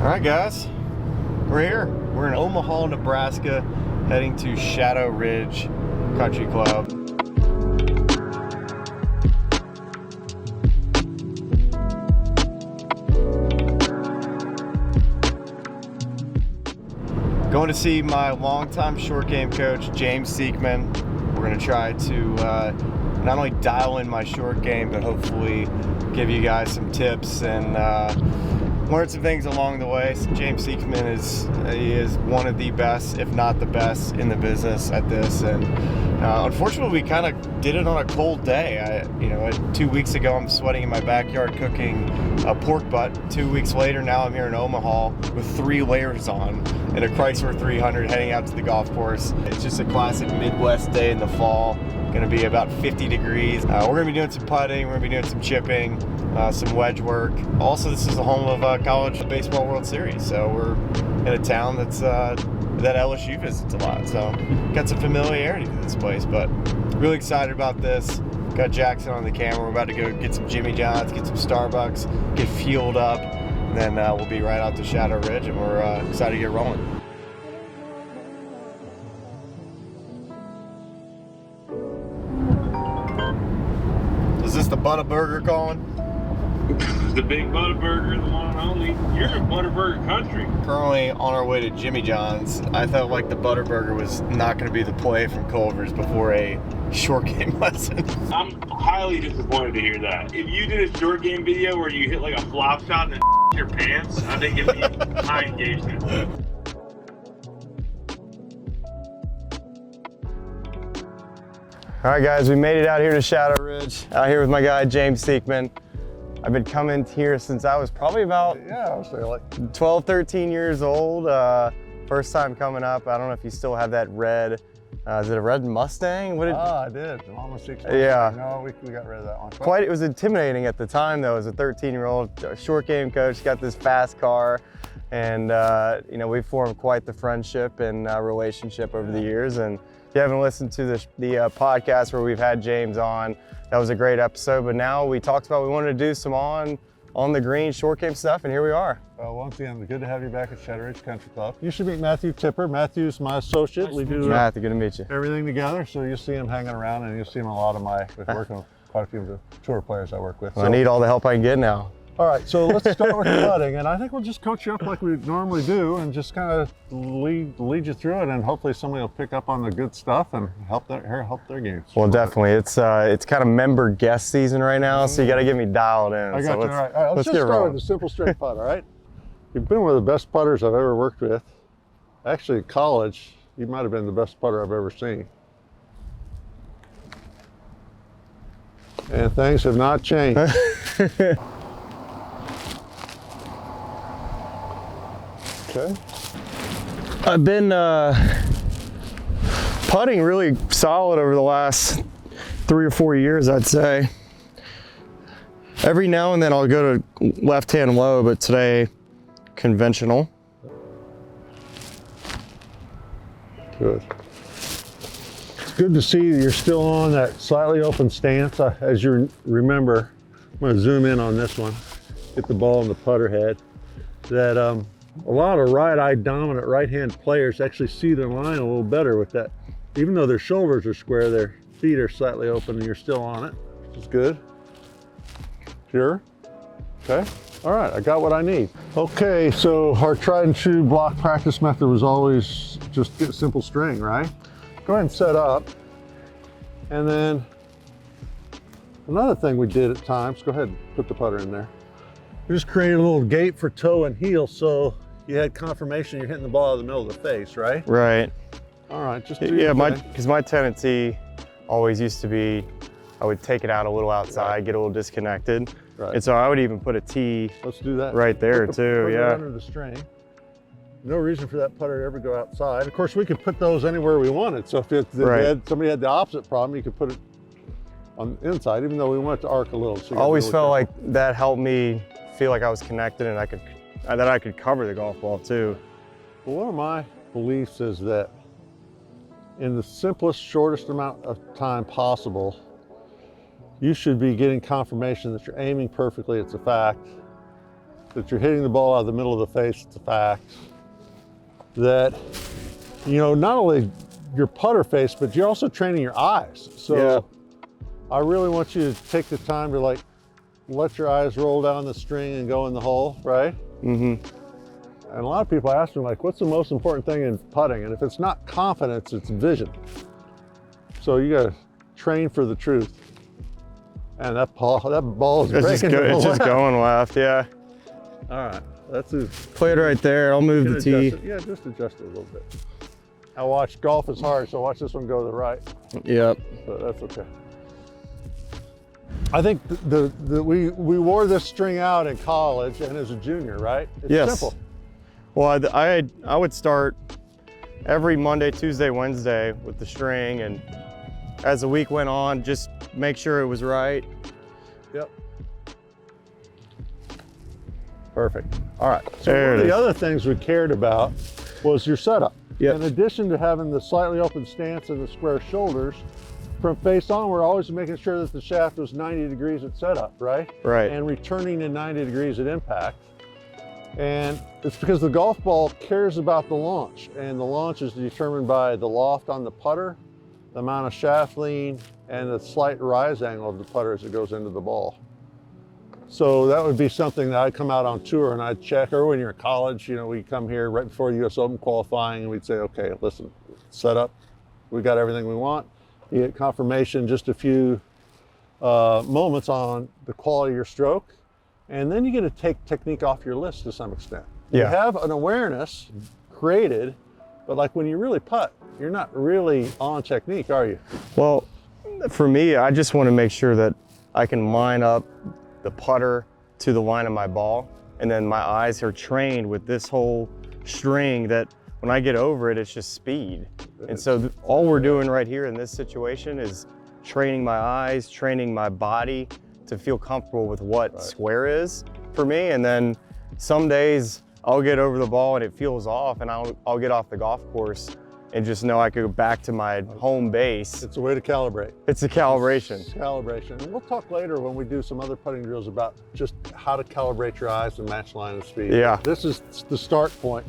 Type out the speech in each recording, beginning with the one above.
All right, guys, we're here. We're in Omaha, Nebraska, heading to Shadow Ridge Country Club. Going to see my longtime short game coach, James Sieckmann. We're going to try to not only dial in my short game, but hopefully give you guys some tips and learn some things along the way. So James Sieckmann is one of the best, if not the best, in the business at this. And unfortunately, we kind of did it on a cold day. 2 weeks ago, I'm sweating in my backyard cooking a pork butt. 2 weeks later, now I'm here in Omaha with 3 layers on in a Chrysler 300 heading out to the golf course. It's just a classic Midwest day in the fall. Going to be about 50 degrees. We're going to be doing some putting, we're going to be doing some chipping, some wedge work. Also, this is the home of College Baseball World Series, so we're in a town that LSU visits a lot, so got some familiarity to this place, but really excited about this. Got Jackson on the camera. We're about to go get some Jimmy John's, get some Starbucks, get fueled up, and then we'll be right out to Shadow Ridge, and we're excited to get rolling. Is this the Butterburger calling? The big Butterburger, the one and only. You're in Butterburger country. Currently on our way to Jimmy John's. I felt like the Butterburger was not going to be the play from Culver's before a short game lesson. I'm highly disappointed to hear that. If you did a short game video where you hit like a flop shot and then your pants, I think it'd be high engagement. All right, guys, we made it out here to Shadow Ridge. Out here with my guy, James Sieckmann. I've been coming here since I was probably about 12, 13 years old. First time coming up. I don't know if you still have that red, is it a red Mustang? I did, almost 6 months. Yeah. No, we got rid of that one. It was intimidating at the time though, as a 13-year-old short game coach, got this fast car. And we formed quite the friendship and relationship over the years. And if you haven't listened to the podcast where we've had James on, that was a great episode. But now we talked about we wanted to do some on the green short game stuff, and here we are. Well, once again, good to have you back at Shadow Ridge Country Club. You should meet Matthew Tipper. Matthew's my associate. We do Matthew, good to meet you. Everything together, so you'll see him hanging around, and you'll see him a lot of working with quite a few of the tour players I work with. Well, I need all the help I can get now. All right, so let's start with the putting, and I think we'll just coach you up like we normally do, and just kind of lead you through it, and hopefully somebody will pick up on the good stuff and help their games. Well, definitely, it's kind of member guest season right now, so you got to get me dialed in. I got you. All right, let's just start with a simple straight putt. All right, you've been one of the best putters I've ever worked with. Actually, at college, you might have been the best putter I've ever seen. And things have not changed. Okay. I've been putting really solid over the last 3 or 4 years, I'd say. Every now and then I'll go to left-hand low, but today, conventional. Good. It's good to see you're still on that slightly open stance. As you remember, I'm going to zoom in on this one, get the ball in the putter head. That a lot of right-eye dominant right-hand players actually see their line a little better with that. Even though their shoulders are square, their feet are slightly open and you're still on it, which is good. Sure? Okay. All right, I got what I need. Okay, so our tried and true block practice method was always just get a simple string, right? Go ahead and set up. And then another thing we did at times, go ahead and put the putter in there. We just created a little gate for toe and heel so you had confirmation you're hitting the ball out of the middle of the face, right? Right. All right, just because my tendency always used to be I would take it out a little outside, get a little disconnected. Right. And so I would even put a tee Let's do that. right there too, yeah. Under the string. No reason for that putter to ever go outside. Of course, we could put those anywhere we wanted. So if somebody had the opposite problem, you could put it on the inside, even though we want it to arc a little. So I always felt like that helped me feel like I was connected and that I could cover the golf ball too. Well, one of my beliefs is that in the simplest, shortest amount of time possible, you should be getting confirmation that you're aiming perfectly, it's a fact, that you're hitting the ball out of the middle of the face. It's a fact. That, you know, not only your putter face, but you're also training your eyes. So I really want you to take the time to like let your eyes roll down the string and go in the hole, right? Mm-hmm. And a lot of people ask me, like, what's the most important thing in putting? And if it's not confidence, it's vision. So you gotta train for the truth. And that ball is breaking. It's just going left, yeah. All right, that's it. Play it right there. I'll move the tee. Yeah, just adjust it a little bit. Now watch, golf is hard, so watch this one go to the right. Yep. But that's okay. I think we wore this string out in college and as a junior, right? It's simple. Well, I would start every Monday, Tuesday, Wednesday with the string, and as the week went on, just make sure it was right. Yep. Perfect. All right. So one of the other things we cared about was your setup. Yep. In addition to having the slightly open stance and the square shoulders, from face on, we're always making sure that the shaft was 90 degrees at setup, right? Right. And returning to 90 degrees at impact. And it's because the golf ball cares about the launch, and the launch is determined by the loft on the putter, the amount of shaft lean, and the slight rise angle of the putter as it goes into the ball. So that would be something that I'd come out on tour and I'd check, or when you're in college, you know, we come here right before US Open qualifying and we'd say, okay, listen, set up, we got everything we want. You get confirmation just a few moments on the quality of your stroke, and then you get to take technique off your list to some extent. You have an awareness created, but like when you really putt, you're not really on technique, are you? Well, for me, I just want to make sure that I can line up the putter to the line of my ball, and then my eyes are trained with this whole string that when I get over it, it's just speed. And so all we're doing right here in this situation is training my eyes, training my body to feel comfortable with what square is for me. And then some days I'll get over the ball and it feels off, and I'll get off the golf course and just know I could go back to my home base. It's a way to calibrate. It's a calibration. It's calibration. And we'll talk later when we do some other putting drills about just how to calibrate your eyes and match line and speed. Yeah. This is the start point.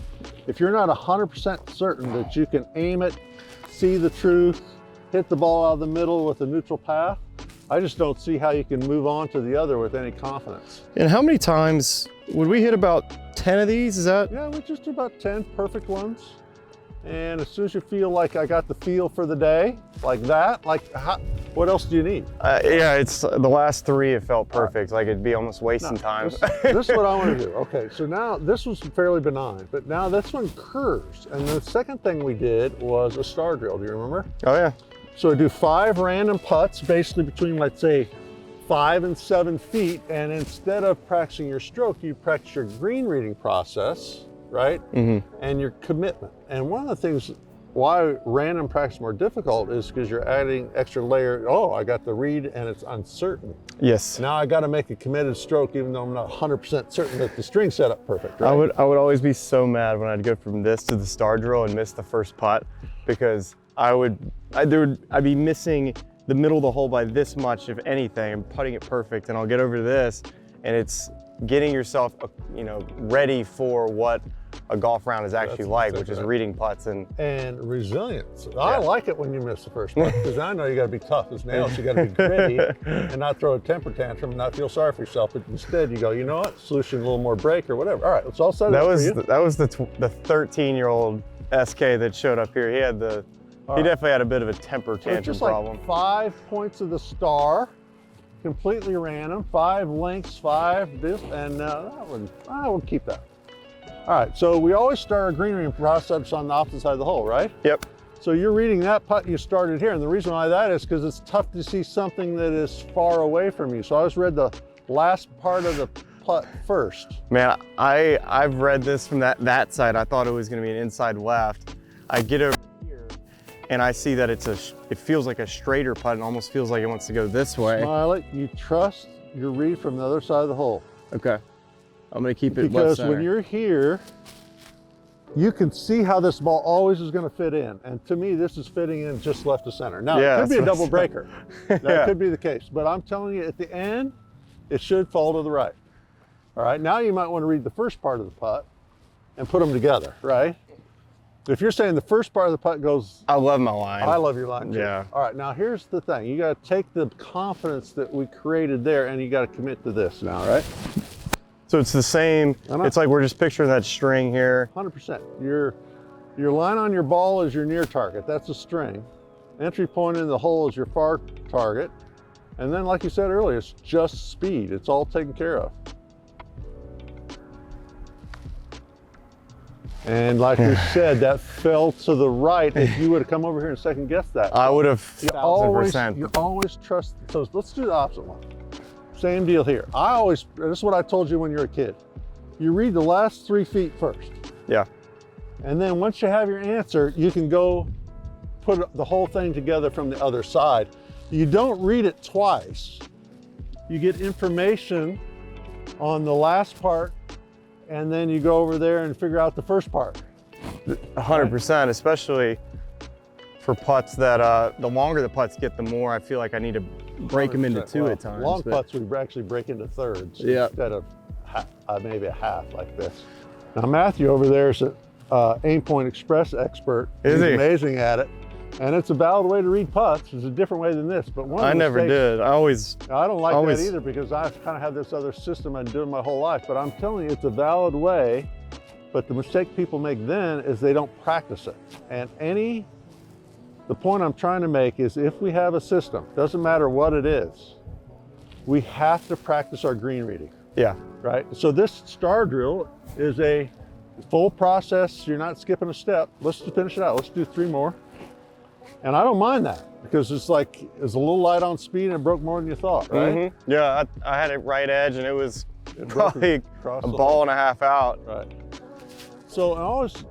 If you're not 100% certain that you can aim it, see the truth, hit the ball out of the middle with a neutral path, I just don't see how you can move on to the other with any confidence. And how many times would we hit? About 10 of these? Is that? Yeah, we just do about 10 perfect ones. And as soon as you feel like I got the feel for the day, like that, like what else do you need? Yeah, it's the last 3 have felt perfect. Like it'd be almost wasting time. This is what I want to do. Okay, so now this was fairly benign, but now this one curves. And the second thing we did was a star drill. Do you remember? Oh yeah. So I do 5 random putts, basically between, let's say, 5 and 7 feet. And instead of practicing your stroke, you practice your green reading process, right? Mm-hmm. And your commitment. And one of the things why random practice is more difficult is because you're adding extra layer. Oh, I got the read and it's uncertain. Yes. Now I got to make a committed stroke even though I'm not 100% certain that the string's set up perfect, right? I would always be so mad when I'd go from this to the star drill and miss the first putt, because I'd be missing the middle of the hole by this much, if anything, and putting it perfect, and I'll get over to this, and it's getting yourself, you know, ready for what a golf round is actually which is reading putts and resilience. I like it when you miss the first putt, because I know you got to be tough as nails. You got to be gritty and not throw a temper tantrum and not feel sorry for yourself. But instead, you go, you know what? Solution, a little more break or whatever. All right, let's all set it up for you. That was the 13-year-old SK that showed up here. He had he definitely had a bit of a temper tantrum just problem. Like 5 points of the star, completely random. 5 lengths, 5 this, and I would keep that. All right, so we always start our green reading process on the opposite side of the hole, right? Yep. So you're reading that putt you started here, and the reason why that is because it's tough to see something that is far away from you. So I just read the last part of the putt first. Man, I've read this from that side. I thought it was going to be an inside left. I get over here, and I see that it feels like a straighter putt, and almost feels like it wants to go this way. Smylie, you trust your read from the other side of the hole. Okay. I'm going to keep it because left center. When you're here, you can see how this ball always is going to fit in. And to me, this is fitting in just left of center. Now, it could be a double breaker. That could be the case. But I'm telling you, at the end, it should fall to the right. All right, now you might want to read the first part of the putt and put them together, right? If you're saying the first part of the putt goes... I love my line. I love your line too. Yeah. All right, now here's the thing. You got to take the confidence that we created there and you got to commit to this now, right? So it's the same, it's like we're just picturing that string here. 100%. Your line on your ball is your near target. That's a string. Entry point in the hole is your far target. And then, like you said earlier, it's just speed. It's all taken care of. And like we said, that fell to the right. If you would have come over here and second guessed that, I would have you 1000%. always trust. So let's do the opposite one. Same deal here. This is what I told you when you were a kid. You read the last 3 feet first. Yeah. And then once you have your answer, you can go put the whole thing together from the other side. You don't read it twice. You get information on the last part, and then you go over there and figure out the first part. 100%, especially for putts that, the longer the putts get, the more I feel like I need to break them into two at times. Long putts, we actually break into thirds instead of maybe a half like this. Now Matthew over there is an Aim Point Express expert. He's amazing at it. And it's a valid way to read putts. It's a different way than this. But I never did. I don't like that either because I kind of have this other system I've been doing my whole life. But I'm telling you, it's a valid way. But the mistake people make then is they don't practice it. And the point I'm trying to make is if we have a system, doesn't matter what it is, we have to practice our green reading. Yeah. Right? So this star drill is a full process. You're not skipping a step. Let's just finish it out. Let's do 3 more. And I don't mind that because it's like, it's a little light on speed and it broke more than you thought, right? Mm-hmm. Yeah, I had it right edge and it was probably a ball and a half out. Right. So I always,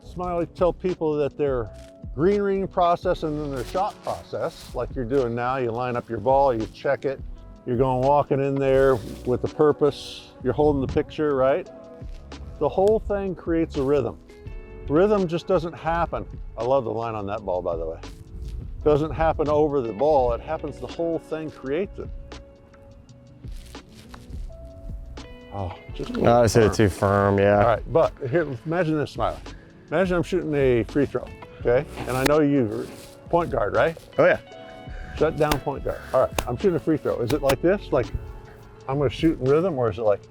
Smylie, tell people that their green reading process and then their shot process, like you're doing now, you line up your ball, you check it, you're going walking in there with a purpose, you're holding the picture, right? The whole thing creates a rhythm. Rhythm just doesn't happen. I love the line on that ball, by the way. Doesn't happen over the ball. It happens, the whole thing creates it. Oh, just I just hit it too firm, yeah. All right, but here, imagine this, Smylie. Imagine I'm shooting a free throw, okay? And I know you're point guard, right? Oh yeah. Shut down point guard. All right, I'm shooting a free throw. Is it like this? Like I'm gonna shoot in rhythm, or is it like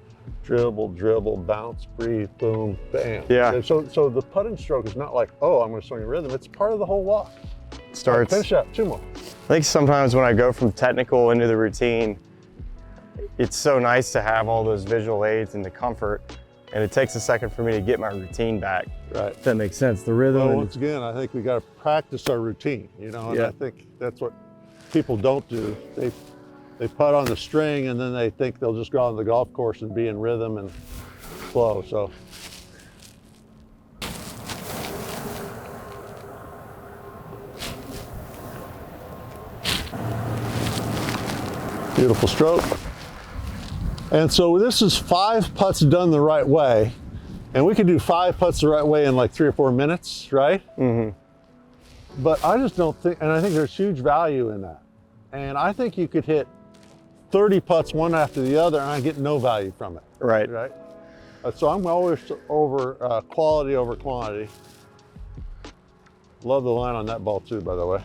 dribble, dribble, bounce, breathe, boom, bam? Yeah. And so the putting stroke is not like, oh, I'm gonna swing in rhythm. It's part of the whole walk. Starts. Finish up, 2 more. I think sometimes when I go from technical into the routine, it's so nice to have all those visual aids and the comfort, and it takes a second for me to get my routine back. Right. If that makes sense, the rhythm. Well, once again, I think we got to practice our routine, you know, and Yeah. I think that's what people don't do. They putt on the string and then they think they'll just go on the golf course and be in rhythm and flow. So. Beautiful stroke. And so this is 5 putts done the right way. And we could do 5 putts the right way in like 3 or 4 minutes, right? Mm-hmm. But I just don't think, and I think there's huge value in that. And I think you could hit 30 putts one after the other and I get no value from it. Right. Right? So I'm always over quality over quantity. Love the line on that ball too, by the way.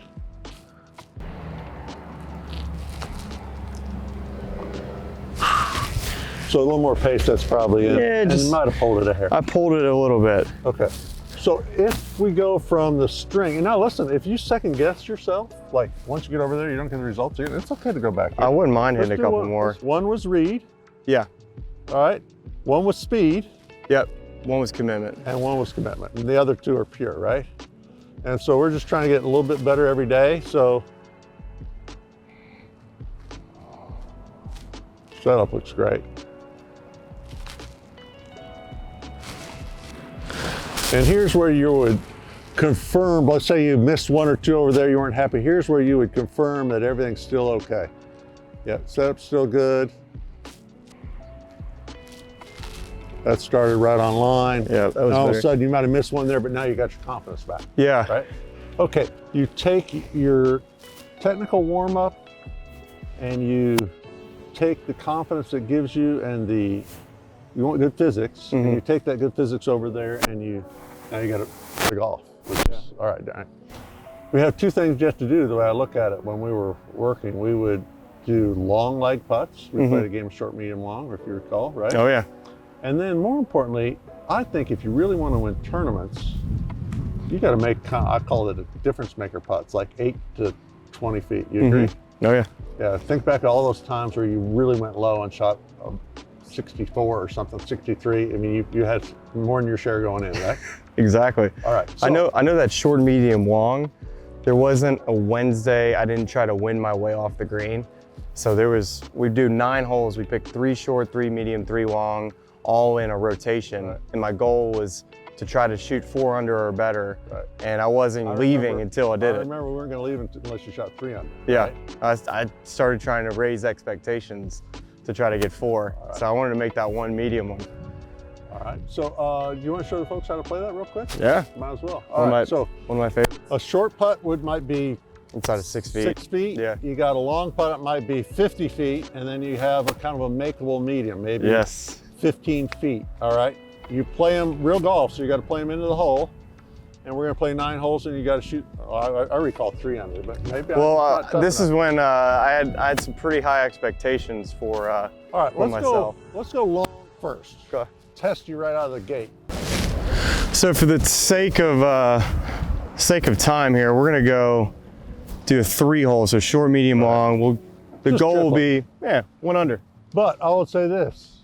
So a little more pace, that's probably it. Yeah, and you might have pulled it a hair. I pulled it a little bit. Okay. So if we go from the string, and now listen, if you second guess yourself, like once you get over there, you don't get the results, it's okay to go back here. I wouldn't mind hitting a couple more. One was read. Yeah. All right. One was speed. Yep. One was commitment. And one was commitment. And the other 2 are pure, right? And so we're just trying to get a little bit better every day. So setup looks great. And here's where you would confirm, let's say you missed 1 or 2 over there, you weren't happy. Here's where you would confirm that everything's still okay. Yeah, setup's still good. That started right on line. Yeah, that was all of a sudden you might have missed 1 there, but now you got your confidence back. Yeah. Right? Okay, you take your technical warm-up and you take the confidence it gives you and the you want good physics, and you take that good physics over there, and now you got to play golf. All right, Darren. We have two things you have to do the way I look at it. When we were working, we would do long leg putts. We played a game of short, medium, long, if you recall, right? Oh yeah. And then more importantly, I think if you really want to win tournaments, you got to make, I call it a difference maker putts, like 8 to 20 feet. You agree? Oh yeah. Yeah, think back to all those times where you really went low and shot 64 or something, 63. I mean, you had more than your share going in, right? Exactly. All right. So, I know that short, medium, long, there wasn't a Wednesday I didn't try to win my way off the green. So we'd do 9 holes. We picked 3 short, 3 medium, 3 long, all in a rotation. Right. And my goal was to try to shoot 4 under or better. Right. And I wasn't leaving until I did it. I remember we weren't going to leave unless you shot 3 under. Yeah. Right? I started trying to raise expectations to try to get 4. Right. So I wanted to make that one medium one. All right. So do you want to show the folks how to play that real quick? Yeah. Might as well. One of my favorites. A short putt might be inside of 6 feet. 6 feet. Yeah. You got a long putt, it might be 50 feet, and then you have a kind of a makeable medium, maybe 15 feet. All right. You play them real golf, so you got to play them into the hole. And we're going to play 9 holes, and you got to shoot. I recall 3 under, but maybe. Well, this is when I had some pretty high expectations for all right, myself. Let's go long first. Okay. Test you right out of the gate. So for the sake of time here, we're going to go do a 3 hole, so short, medium, long. The goal will be 1 under. But I will say this: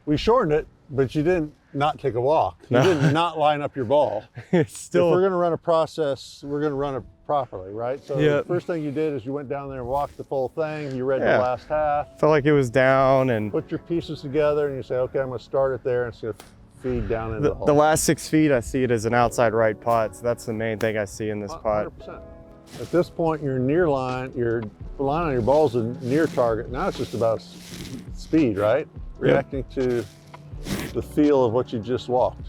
we shortened it, but you didn't not take a walk. You did not line up your ball. It's still. If we're going to run a process, we're going to run it properly, right? So the first thing you did is you went down there and walked the full thing. You read the last half. Felt like it was down and. Put your pieces together and you say, okay, I'm going to start it there and it's going to feed down into the hole. The last 6 feet, I see it as an outside right putt. So that's the main thing I see in this putt. 100%. At this point, you're near line. Your line on your ball's a near target. Now it's just about speed, right? Reacting to the feel of what you just walked.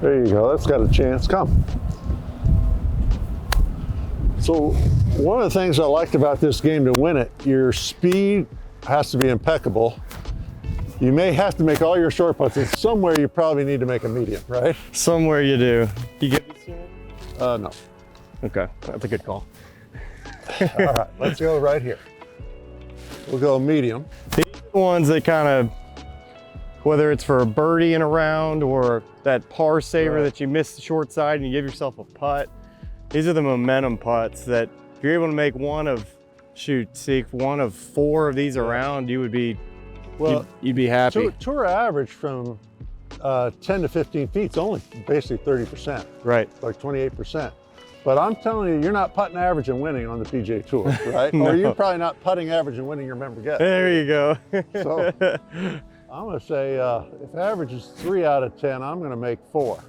There you go, that's got a chance, come. So one of the things I liked about this game to win it, your speed has to be impeccable. You may have to make all your short putts, and somewhere you probably need to make a medium, right? Somewhere you do. You get this one? No. Okay, that's a good call. All right, let's go right here. We'll go medium. These are the ones that kind of, whether it's for a birdie in a round or that par saver that you miss the short side and you give yourself a putt, these are the momentum putts that if you're able to make one of 4 of these around, you would be, you'd be happy. Tour average from 10 to 15 feet is only basically 30%. Right. Like 28%. But I'm telling you, you're not putting average and winning on the PGA Tour, right? No. Or you're probably not putting average and winning your member get. There you go. So I'm going to say if average is 3 out of 10, I'm going to make 4.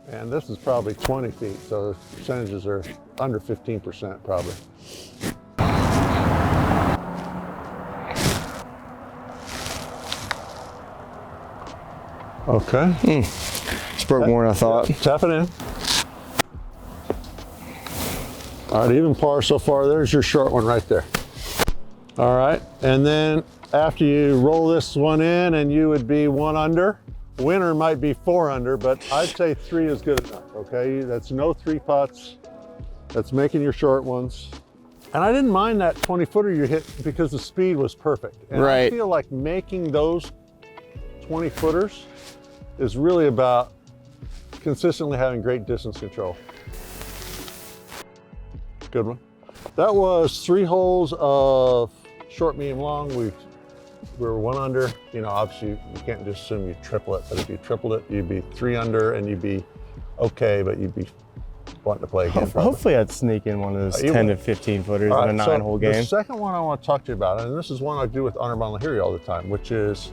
And this is probably 20 feet, so the percentages are under 15% probably. Okay. Just broke more than I thought. Tap it in. All right, even par so far. There's your short one right there. All right, and then after you roll this one in and you would be 1 under. Winner might be 4 under, but I'd say 3 is good enough, okay? That's no 3 putts. That's making your short ones. And I didn't mind that 20-footer you hit because the speed was perfect. And I feel like making those 20-footers is really about consistently having great distance control. Good one. That was 3 holes of short, medium, long. We were 1 under. You know, obviously you can't just assume you triple it, but if you tripled it, you'd be 3 under and you'd be okay, but you'd be wanting to play again. Hopefully I'd sneak in one of those 10 to 15 footers in a 9-hole game. The second one I want to talk to you about, and this is one I do with Honorable Lahiri all the time, which is,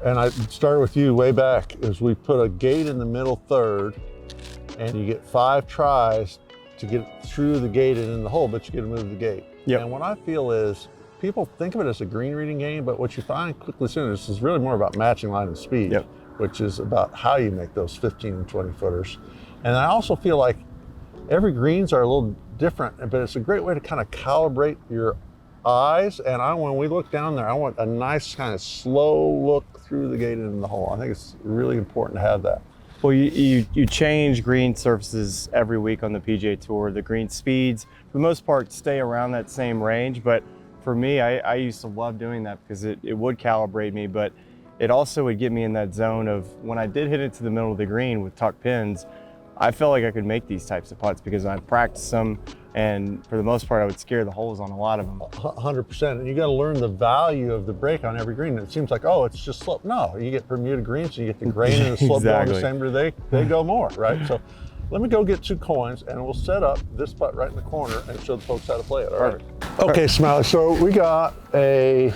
and I started with you way back, is we put a gate in the middle third and you get 5 tries to get through the gate and in the hole, but you get to move the gate. And what I feel is, people think of it as a green reading game, but what you find quickly soon is really more about matching line and speed, which is about how you make those 15 and 20 footers. And I also feel like every greens are a little different, but it's a great way to kind of calibrate your eyes. And when we look down there, I want a nice kind of slow look through the gate into the hole. I think it's really important to have that. Well, you change green surfaces every week on the PGA Tour. The green speeds, for the most part, stay around that same range. But for me, I used to love doing that because it would calibrate me, but it also would get me in that zone of when I did hit it to the middle of the green with tuck pins, I felt like I could make these types of putts because I practiced them, and for the most part, I would scare the holes on a lot of them. 100%. And you got to learn the value of the break on every green. It seems like, oh, it's just slope. No, you get Bermuda greens, so you get the grain and the slope going the same, they go more, right? So let me go get 2 coins, and we'll set up this putt right in the corner and show the folks how to play it. All right. Okay, Smylie, so we got I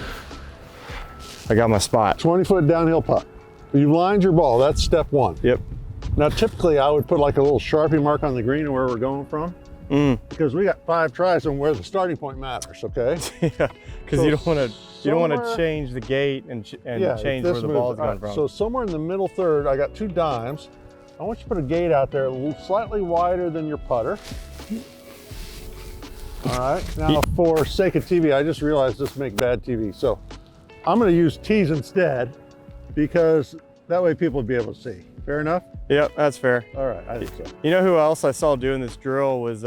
got my spot. 20-foot downhill putt. You lined your ball. That's step 1. Yep. Now, typically, I would put like a little Sharpie mark on the green and where we're going from. Because we got 5 tries on where the starting point matters, okay? Yeah, because you don't want to change the gate and change where the ball's going from. So somewhere in the middle third, I got 2 dimes. I want you to put a gate out there slightly wider than your putter. All right, now for sake of TV, I just realized this make bad TV. So I'm gonna use tees instead because that way people will be able to see. Fair enough? Yep, that's fair. All right, I think so. You know who else I saw doing this drill was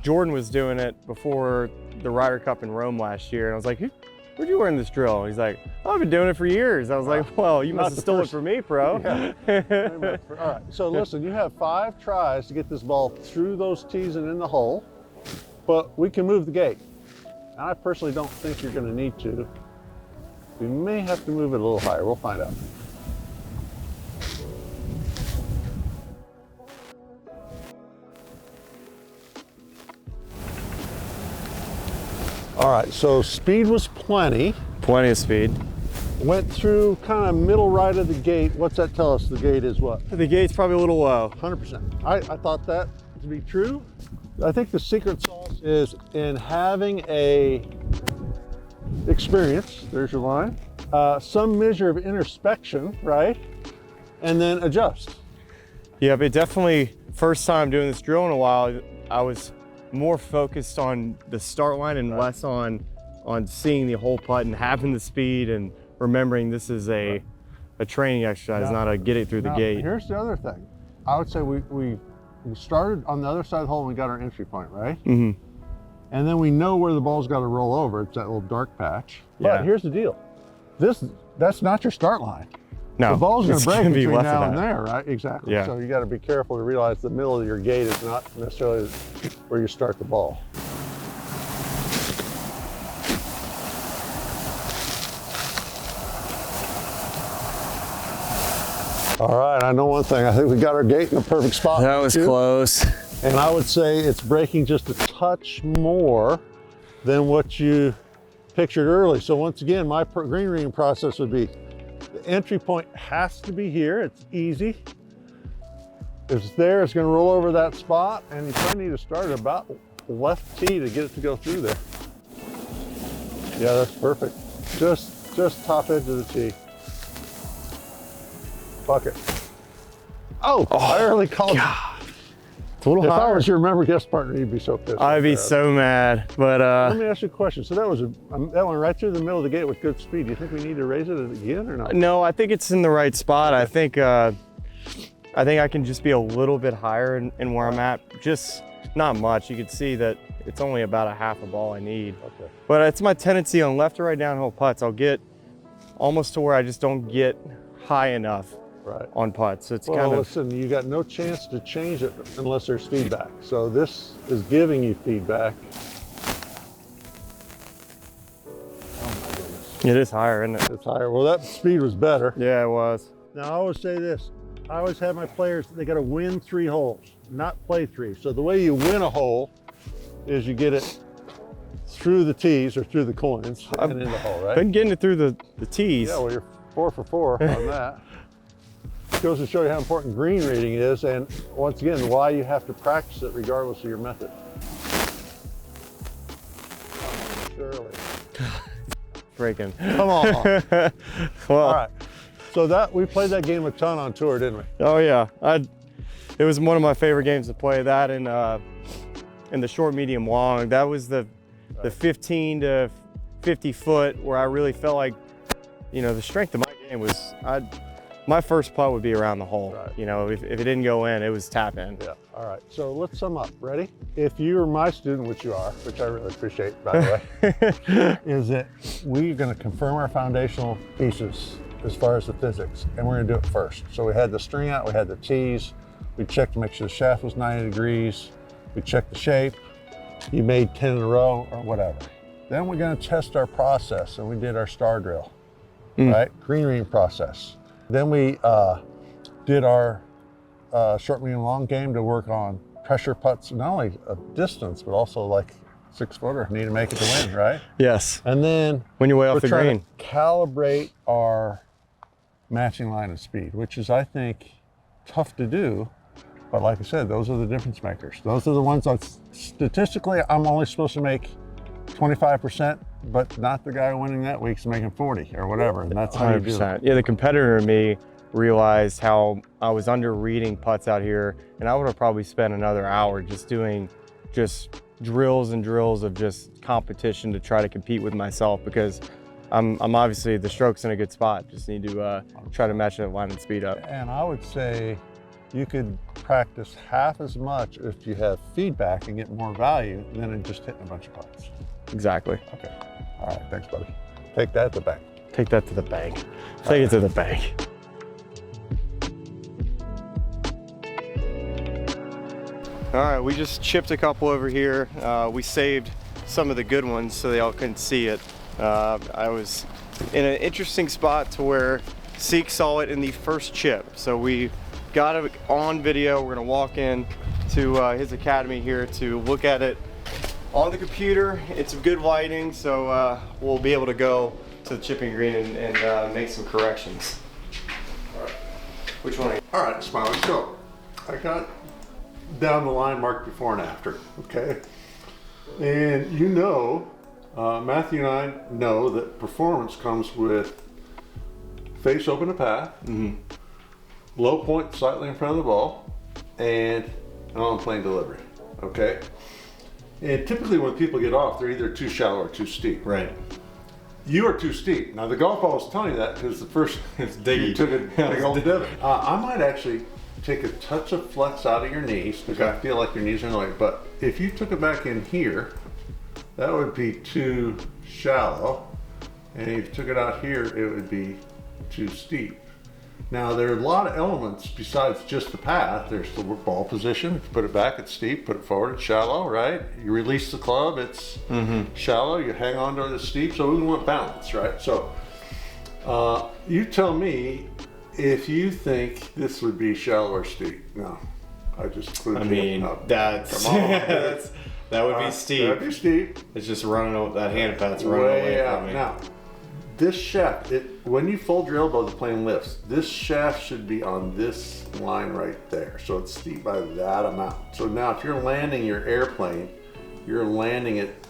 Jordan was doing it before the Ryder Cup in Rome last year. And I was like, where'd you learn this drill? He's like, oh, I've been doing it for years. I was like, well, you must have stolen it from me, pro. Yeah. All right, so listen, you have 5 tries to get this ball through those tees and in the hole, but we can move the gate. And I personally don't think you're gonna need to. We may have to move it a little higher. We'll find out. All right, so speed was plenty. Plenty of speed. Went through kind of middle right of the gate. What's that tell us? The gate is what? The gate's probably a little low. 100%. I thought that to be true. I think the secret sauce is in having a experience, there's your line, some measure of introspection, right? And then adjust. Yeah, but definitely first time doing this drill in a while, I was more focused on the start line and less on seeing the whole putt and having the speed and remembering this is a training exercise, not a get it through the gate. Here's the other thing. I would say we started on the other side of the hole and we got our entry point, right? Mm-hmm. And then we know where the ball's got to roll over. It's that little dark patch. Yeah. But here's the deal. That's not your start line. No, the ball's going to break between now and that. there, right? Exactly. Yeah. So you got to be careful to realize the middle of your gate is not necessarily where you start the ball. All right, I know one thing. I think we got our gate in the perfect spot. That was close. And I would say it's breaking just a touch more than what you pictured early. So once again, my green reading process would be the entry point has to be here. It's easy. If it's there, it's going to roll over that spot, and you probably need to start at about left tee to get it to go through there. Yeah, that's perfect. Just top edge of the tee. Fuck it. Oh, I early called. God. It's a little if higher. I was your member guest partner, you'd be so pissed. I'd be so mad, but let me ask you a question. So that was that one right through the middle of the gate with good speed. Do you think we need to raise it again or not? No, I think it's in the right spot. I think I can just be a little bit higher in where I'm at. Just not much. You can see that it's only about a half a ball I need. Okay. But it's my tendency on left to right downhill putts. I'll get almost to where I just don't get high enough. Right. On putts. It's well, kind of. Listen, you got no chance to change it unless there's feedback. So this is giving you feedback. Oh my goodness. It is higher, isn't it? It's higher. Well, that speed was better. Yeah, it was. Now, I always say this. I always have my players, they got to win 3 holes, not play 3. So the way you win a hole is you get it through the tees or through the coins and in the hole, right? Been getting it through the tees. Yeah, well, you're 4 for 4 on that. Goes to show you how important green reading is, and once again, why you have to practice it regardless of your method. Oh, surely. Freaking. Come on. Well, all right. So we played that game a ton on tour, didn't we? Oh yeah. It It was one of my favorite games to play. That in the short, medium, long. That was the 15 to 50 foot where I really felt like, you know, the strength of my game was my first putt would be around the hole. Right. You know, if it didn't go in, it was tap in. Yeah. All right. So let's sum up. Ready? If you are my student, which you are, which I really appreciate, by the way, is that we're going to confirm our foundational pieces as far as the physics, and we're going to do it first. So we had the string out, we had the tees, we checked to make sure the shaft was 90 degrees, we checked the shape, you made 10 in a row or whatever. Then we're going to test our process, and we did our star drill, right? Green ring process. Then we did our short, medium, long game to work on pressure putts, not only of distance, but also like 6-footer, need to make it to win, right? Yes. And then when you're way off the green, to calibrate our matching line of speed, which is, I think, tough to do. But like I said, those are the difference makers. Those are the ones that statistically I'm only supposed to make 25%, but not the guy winning that week's making 40 or whatever. And that's how you do it. Yeah, the competitor in me realized how I was under reading putts out here, and I would have probably spent another hour just doing drills and drills of just competition to try to compete with myself, because I'm obviously the stroke's in a good spot. Just need to try to match that line and speed up. And I would say you could practice half as much if you have feedback and get more value than in just hitting a bunch of putts. Exactly. Okay. All right. Thanks, buddy. Take that to the bank. Take that to the bank. Take it to the bank. All right, we just chipped a couple over here. We saved some of the good ones so they all couldn't see it. I was in an interesting spot to where Sieck saw it in the first chip. So we got it on video. We're gonna walk in to his academy here to look at it on the computer. It's good lighting, so we'll be able to go to the chipping green and make some corrections. All right. Which one? All right, Smylie. So I got down the line marked before and after, okay? And you know, Matthew and I know that performance comes with face open to path, low point slightly in front of the ball, and an on-plane delivery, okay? And typically when people get off, they're either too shallow or too steep. Right. You are too steep. Now the golf ball was telling you that because the first you took a big old divot. I might actually take a touch of flex out of your knees because I feel like your knees are in the way. But if you took it back in here, that would be too shallow. And if you took it out here, it would be too steep. Now there are a lot of elements besides just the path. There's the ball position. If you put it back, it's steep. Put it forward, it's shallow, right? You release the club, it's shallow. You hang on to the steep. So we want balance, right? So you tell me if you think this would be shallow or steep. No, I just clued you in. That's, Come on, that would be steep. That'd be steep. It's just running, that hand pad's running away from me. Now, this shaft, when you fold your elbow, the plane lifts. This shaft should be on this line right there. So it's steep by that amount. So now if you're landing your airplane, you're landing it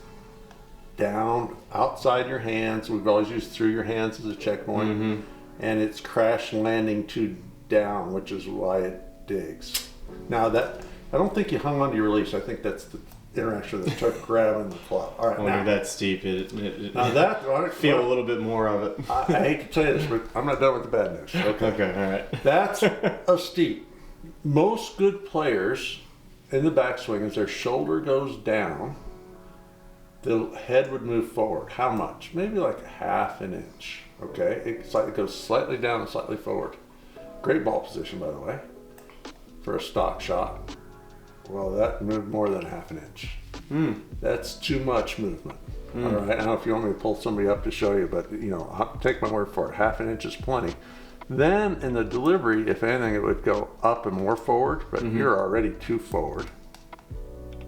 down outside your hands. We've always used through your hands as a checkpoint. And it's crash landing to down, which is why it digs. Now that, I don't think you hung onto your release. I think that's the interaction that took grabbing the club. All right, when you're that steep, now that I feel a little bit more of it. I hate to tell you this, but I'm not done with the bad news. Okay, all right. That's a steep. Most good players in the backswing, as their shoulder goes down, the head would move forward. How much? Maybe like ½ an inch. Okay, it goes slightly down and slightly forward. Great ball position, by the way, for a stock shot. Well, that moved more than ½ an inch. That's too much movement. All right, I don't know if you want me to pull somebody up to show you, but you know, take my word for it. ½ an inch is plenty. Then in the delivery, if anything, it would go up and more forward, but you're already too forward.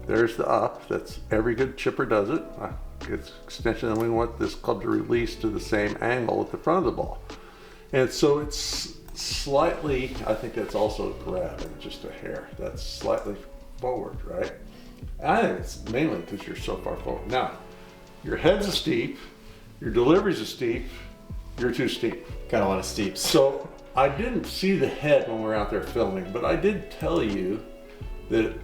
There's the up. That's every good chipper does it. It's extension, and we want this club to release to the same angle at the front of the ball. And so it's slightly, I think that's also a grab and just a hair. That's slightly forward, right? I think it's mainly because you're so far forward. Now, your head's a steep, your delivery's a steep, you're too steep. Got a lot of steeps. So I didn't see the head when we were out there filming, but I did tell you that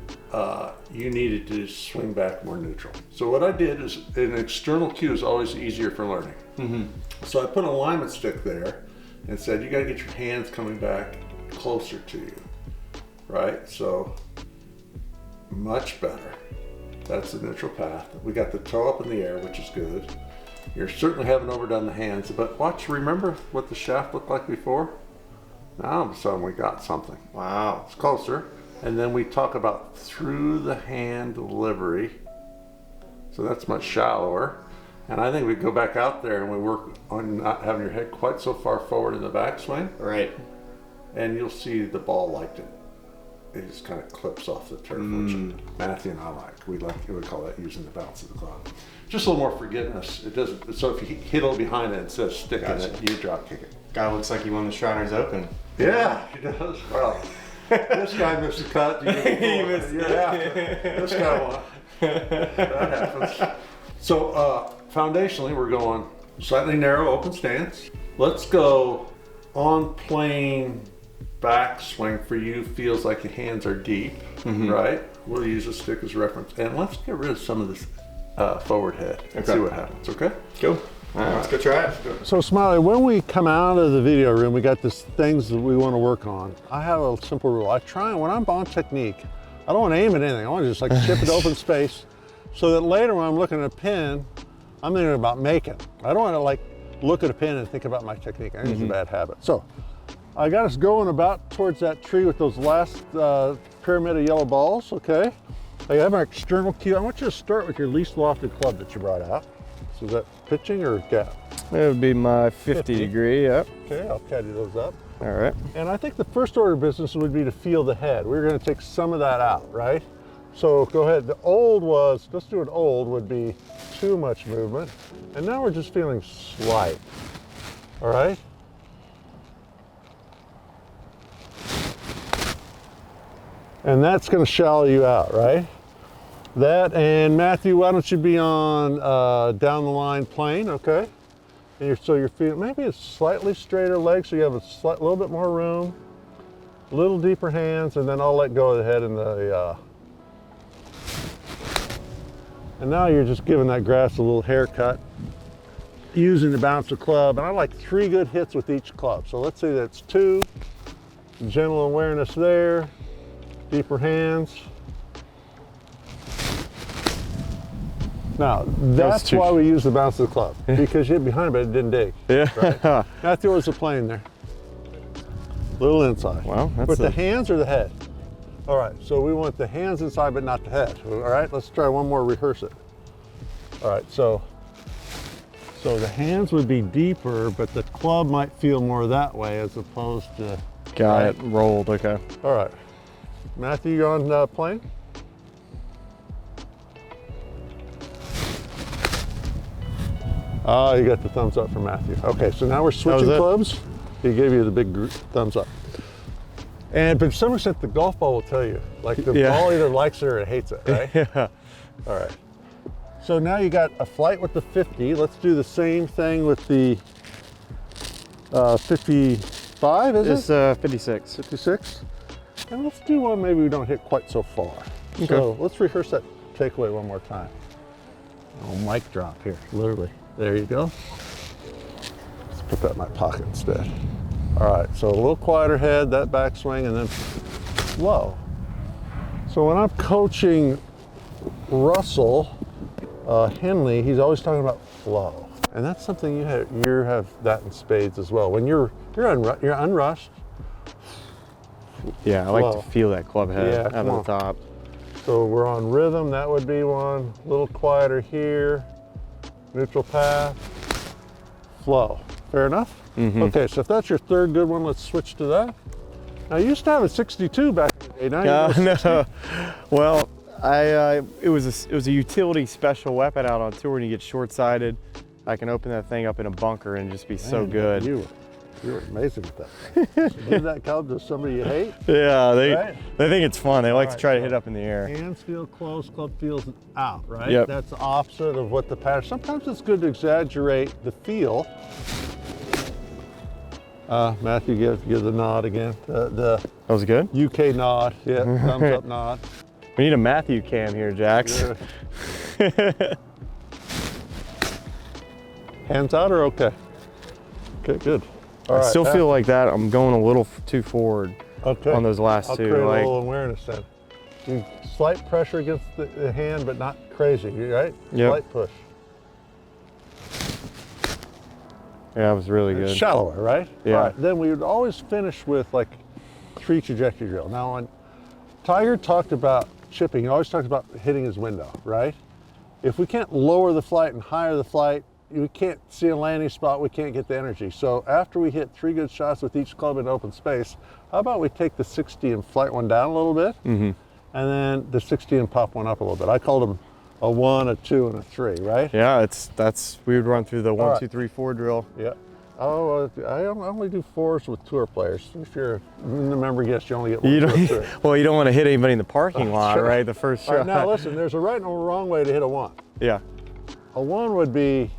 you needed to swing back more neutral. So what I did is, an external cue is always easier for learning. So I put an alignment stick there and said, you gotta get your hands coming back closer to you, right? So, much better. That's the neutral path. We got the toe up in the air, which is good. You certainly haven't overdone the hands, but watch, remember what the shaft looked like before? Now all of a sudden we got something. Wow. It's closer. And then we talk about through the hand delivery. So that's much shallower. And I think we go back out there and we work on not having your head quite so far forward in the backswing. Right. And you'll see the ball liked it. It just kind of clips off the turf, which Matthew and I like. We would call that using the bounce of the club. Just a little more forgiveness. It doesn't. So if you hit it behind it instead of sticking it, you drop kick it. Guy looks like he won the Shriners Open. Yeah, he does. Well, this guy missed a cut. You He missed it. This guy won. That happens. So foundationally, we're going slightly narrow open stance. Let's go on plane backswing for you. Feels like your hands are deep, right? We'll use a stick as reference. And let's get rid of some of this forward head and see what happens, okay? Cool. All right, let's go try it. So Smylie, when we come out of the video room, we got these things that we want to work on. I have a simple rule. I try, when I'm on technique, I don't want to aim at anything. I want to just like chip it open space so that later when I'm looking at a pin, I'm thinking about making. I don't want to like look at a pin and think about my technique. I think it's a bad habit. So I got us going about towards that tree with those last pyramid of yellow balls, okay? I have our external cue. I want you to start with your least lofted club that you brought out. So is that pitching or gap? It would be my 50 degree, yep. Okay, I'll caddy those up. All right. And I think the first order of business would be to feel the head. We're gonna take some of that out, right? So go ahead, the old was, let's do it old, would be too much movement. And now we're just feeling slight, all right? And that's gonna shallow you out, right? That, and Matthew, why don't you be on down the line plane, okay? And so you're feeling, maybe a slightly straighter leg so you have a little bit more room, a little deeper hands, and then I'll let go of the head and the, and now you're just giving that grass a little haircut using the bounce of club. And I like 3 good hits with each club. So let's say that's 2, gentle awareness there, deeper hands. Now, that's why we use the bounce of the club, because you hit behind it, but it didn't dig. Yeah. Right? Matthew, where's the plane there? Little inside. Well, that's with the hands or the head? All right, so we want the hands inside, but not the head. All right, let's try one more, rehearse it. All right, so the hands would be deeper, but the club might feel more that way as opposed to... Got it, rolled, okay. All right, Matthew, you on plane? Oh, you got the thumbs up from Matthew. Okay, so now we're switching clubs. He gave you the big thumbs up. And but to some extent, the golf ball will tell you. Like the ball either likes it or it hates it, right? Yeah. All right. So now you got a flight with the 50. Let's do the same thing with the 55, is it? It's 56. 56. And let's do one maybe we don't hit quite so far. Okay. So let's rehearse that takeaway one more time. Oh, mic drop here, literally. There you go. Let's put that in my pocket instead. All right, so a little quieter head, that backswing, and then flow. So when I'm coaching Russell Henley, he's always talking about flow. And that's something you have that in spades as well. When you're unrushed. Yeah, I like to feel that club head out of the top. So we're on rhythm, that would be one. A little quieter here. Neutral path, flow. Fair enough? Okay, so if that's your third good one, let's switch to that. Now, you used to have a 62 back in the day. Now you no. Well, it was a utility special weapon out on tour, and you get short-sighted. I can open that thing up in a bunker and just be so good. You were amazing with that. So did that come to somebody you hate? Yeah, they think it's fun. They like to try to hit up in the air. Hands feel close, club feels out, right? Yep. That's the opposite of what the pattern. Sometimes it's good to exaggerate the feel. Matthew, give the nod again. The That was good. UK nod. Yeah, thumbs up nod. We need a Matthew cam here, Jax. Yeah. Hands out or okay? Okay, good. All I right, still feel like that I'm going a little too forward okay. on those last I'll two. create a Like, little awareness then. Do slight pressure against the hand, but not crazy, right? Yep. Slight push. yeah, that was really good. Shallower, right? Yeah. All right, then we would always finish with like 3 trajectory drill. Now, when Tiger talked about chipping, he always talked about hitting his window, right? If we can't lower the flight and higher the flight, we can't see a landing spot, we can't get the energy. So after we hit 3 good shots with each club in open space, how about we take the 60 and flight one down a little bit, and then the 60 and pop one up a little bit. I called them a 1, a 2, and a 3, right? Yeah, we would run through the 1, right. 2, 3, 4 drill. Yeah. Oh, I only do 4s with tour players. If you're in the member guest, you only get 1, 2, or 3. Well, you don't want to hit anybody in the parking lot, Sure. right? The first All shot. right, now listen, there's a right and a wrong way to hit a 1. Yeah, A 1 would be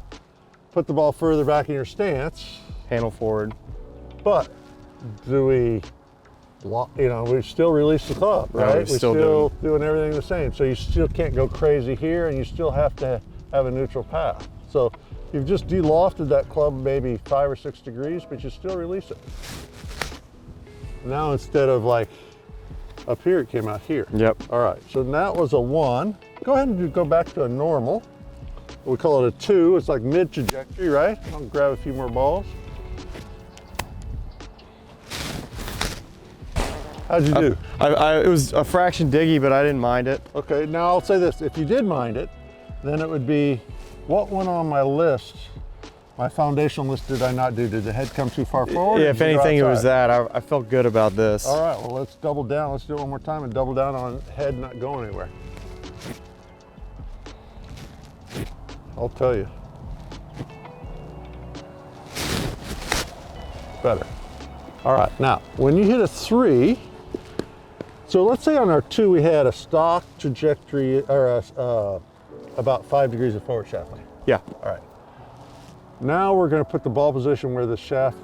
put the ball further back in your stance, handle forward. but do we, we still release the club, Yeah, right? we're We're still still doing everything the same. So you still can't go crazy here, and you still have to have a neutral path. So you've just de-lofted that club maybe 5 or 6 degrees, but you still release it. Now instead of like up here, it came out here. Yep. All right, so that was a 1. Go ahead and go back to a normal. We call it a 2. It's like mid trajectory, right? I'll grab a few more balls. How'd you do? It was a fraction diggy, but I didn't mind it. Okay, now I'll say this. If you did mind it, then it would be, what went on my list, my foundational list, did I not do? Did the head come too far forward? Yeah, or if did you go anything, it was outside? that. I felt good about this. All right, well, let's double down. Let's do it one more time and double down on head not going anywhere. I'll tell you. Better. All right, now, when you hit a 3, so let's say on our 2 we had a stock trajectory, or about 5 degrees of forward shaft lean. Yeah. All right. Now we're going to put the ball position where the shaft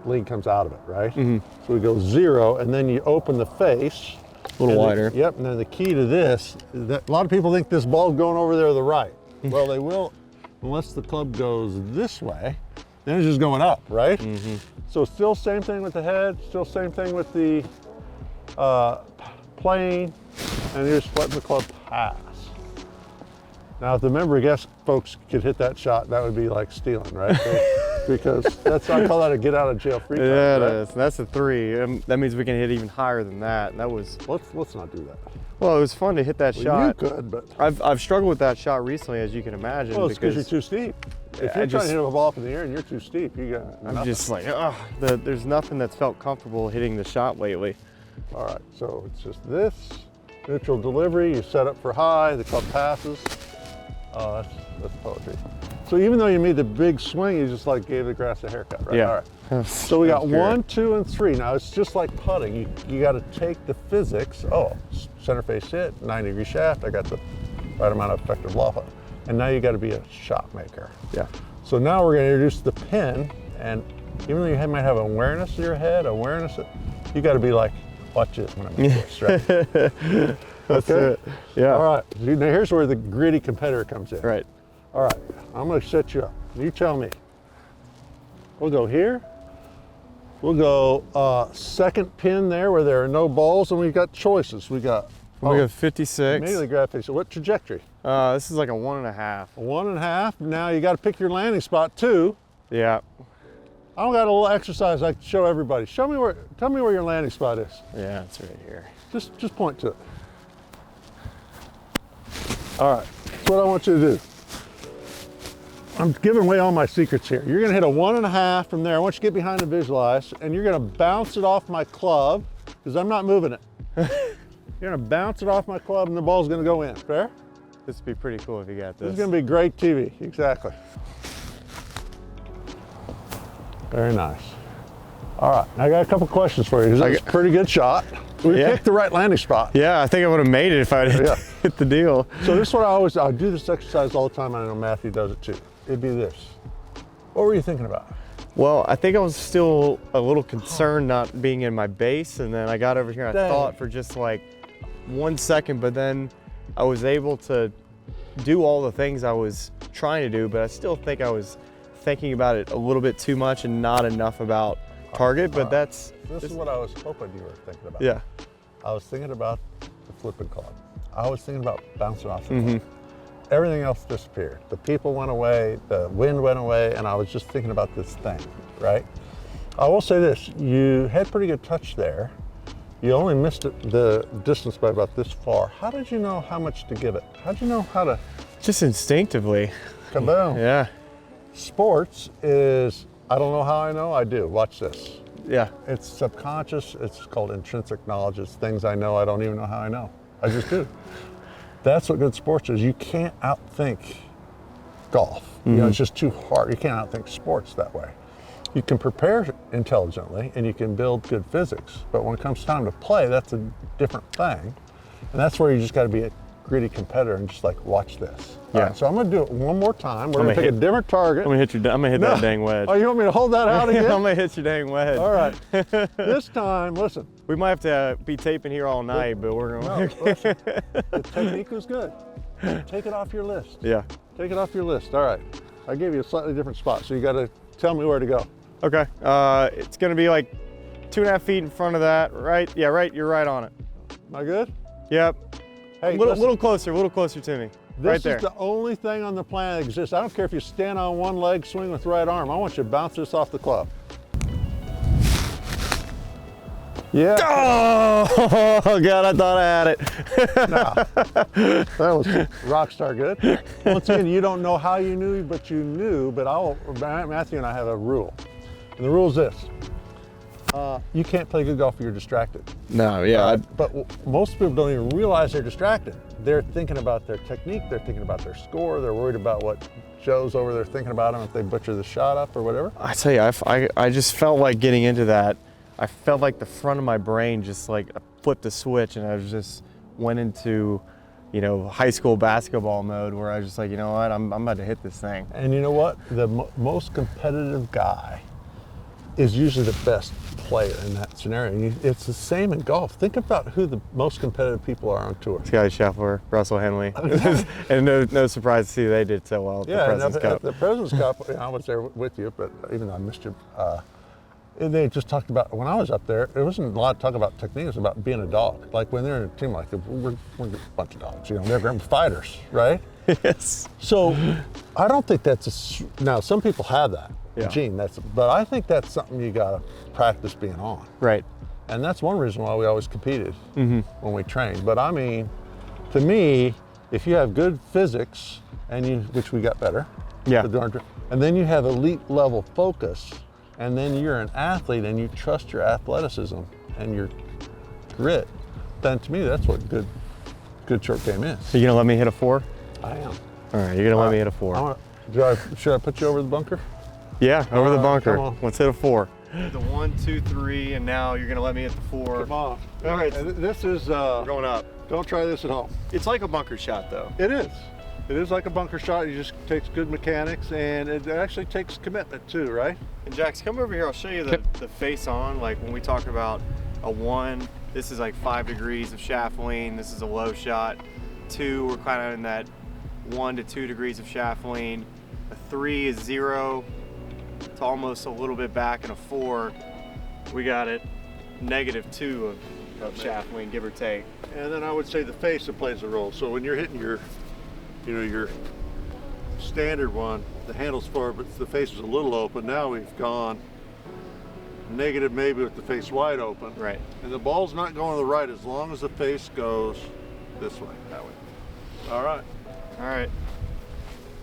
lean comes out of it, right? So we go 0, and then you open the face. A little wider. Yep, and then the key to this is that a lot of people think this ball's going over there to the right. Well, they will, unless the club goes this way, then it's just going up, right? So still same thing with the head, still same thing with the plane, and you're just letting the club pass. Now, if the member guest folks could hit that shot, that would be like stealing, right? Because I call that a get out of jail free card. Yeah, it right? is. That's a 3. That means we can hit even higher than that. That was, Let's not do that. well, it was fun to hit that Well, shot. you could, but I've struggled with that shot recently, as you can imagine. well, it's because you're too steep. If you're trying to hit a ball up in the air and you're too steep, you got I'm nothing. just like, there's nothing that's felt comfortable hitting the shot lately. All right, so it's just this, neutral delivery, you set up for high, the club passes. Oh, that's poetry. So even though you made the big swing, you just like gave the grass a haircut, right? Yeah. All right. So we got 1, 2, and 3. Now it's just like putting. You got to take the physics. Oh, center face hit, 90-degree shaft. I got the right amount of effective loft. And now you got to be a shot maker. Yeah. So now we're going to introduce the pin, and even though you might have awareness of your head, you got to be like, watch this when I make this, right? That's Okay. it. Yeah. All right. Now here's where the gritty competitor comes in. Right. All right. I'm going to set you up. You tell me. We'll go here. We'll go second pin there where there are no balls, and we've got choices. We got. We got 56. Immediately grab face. So what trajectory? This is like a 1.5. A 1.5. Now you got to pick your landing spot too. Yeah. I got a little exercise I can show everybody. Tell me where your landing spot is. Yeah, it's right here. Just point to it. All right, that's what I want you to do. I'm giving away all my secrets here. You're gonna hit a 1.5 from there. I want you to get behind and visualize, and you're gonna bounce it off my club, because I'm not moving it. You're gonna bounce it off my club, and the ball's gonna go in. Fair? This would be pretty cool if you got this. This is gonna be great TV, exactly. Very nice. All right, I got a couple questions for you. That's a pretty good shot. We picked the right landing spot. Yeah, I think I would have made it if I had hit the deal. So this is what I do this exercise all the time, and I know Matthew does it too. It'd be this. What were you thinking about? Well, I think I was still a little concerned not being in my base, and then I got over here and I thought for just like 1 second, but then I was able to do all the things I was trying to do, but I still think I was thinking about it a little bit too much and not enough about target, but This is what I was hoping you were thinking about. Yeah. I was thinking about the flipping club. I was thinking about bouncing off the club. Everything else disappeared. The people went away, the wind went away, and I was just thinking about this thing, right? I will say this, you had pretty good touch there. You only missed the distance by about this far. How did you know how much to give it? How did you know how to? Just instinctively. Kaboom. Yeah. Sports is, I don't know how I know, I do. Watch this. Yeah. It's subconscious, it's called intrinsic knowledge. It's things I know, I don't even know how I know. I just do. That's what good sports is. You can't outthink golf. You know, it's just too hard. You can't outthink sports that way. You can prepare intelligently and you can build good physics, but when it comes time to play, that's a different thing. And that's where you just got to be a gritty competitor and just like watch this. Yeah. All right, so I'm going to do it one more time. We're going to pick a different target. I'm gonna hit that dang wedge. Oh, you want me to hold that out again? I'm gonna hit your dang wedge. All right. This time, listen. We might have to be taping here all night, but we're gonna. No, listen. The technique was good. Take it off your list. Yeah. Take it off your list. All right. I gave you a slightly different spot, so you got to tell me where to go. Okay. It's gonna be like 2.5 feet in front of that, right? Yeah, right. You're right on it. Am I good? Yep. Hey, a little closer to me. This right there. is the only thing on the planet that exists. I don't care if you stand on one leg, swing with the right arm. I want you to bounce this off the club. Yeah. Oh God! I thought I had it. Nah, that was rock star good. Once again, you don't know how you knew, but you knew. But Matthew and I have a rule, and the rule is this: you can't play good golf if you're distracted. No, yeah. But most people don't even realize they're distracted. They're thinking about their technique. They're thinking about their score. They're worried about what Joe's over there thinking about them if they butcher the shot up or whatever. I tell you, I just felt like getting into that. I felt like the front of my brain just like flipped a switch, and I was just went into, you know, high school basketball mode where I was just like, you know what, I'm about to hit this thing. And you know what? The most competitive guy is usually the best player in that scenario. And it's the same in golf. Think about who the most competitive people are on tour. Scotty Scheffler, Russell Henley, and no surprise to see they did so well at the President's Cup. The President's Cup, I was there with you, but even though I missed you, they just talked about, when I was up there, there wasn't a lot of talk about technique, it was about being a dog. Like when they're in a team like that, we're a bunch of dogs, you know, they're great fighters, right? Yes. So I don't think that's now some people have that gene, but I think that's something you gotta practice being on. Right. And that's one reason why we always competed when we trained. But I mean, to me, if you have good physics, which we got better, and then you have elite level focus, and then you're an athlete and you trust your athleticism and your grit, then to me that's what good short game is. So you gonna let me hit a 4? I am. All right, you're gonna let me hit a 4. Should I put you over the bunker? Yeah, over the bunker. Come on. Let's hit a 4. The 1, 2, 3, and now you're gonna let me hit the 4. Come on. All right. This is We're going up. Don't try this at home. It's like a bunker shot, though. It is. It is like a bunker shot. It just takes good mechanics, and it actually takes commitment too, right? And Jax, come over here. I'll show you the face on. Like when we talk about a 1, this is like 5 degrees of shaft lean. This is a low shot. 2, we're kind of in that 1 to 2 degrees of shaft lean. A 3 is 0 to almost a little bit back, and a 4, we got it -2 of shaft lean, give or take. And then I would say the face that plays a role. So when you're hitting your standard one, the handle's forward, but the face is a little open. Now we've gone negative maybe with the face wide open. Right. And the ball's not going to the right as long as the face goes this way, that way. All right. All right.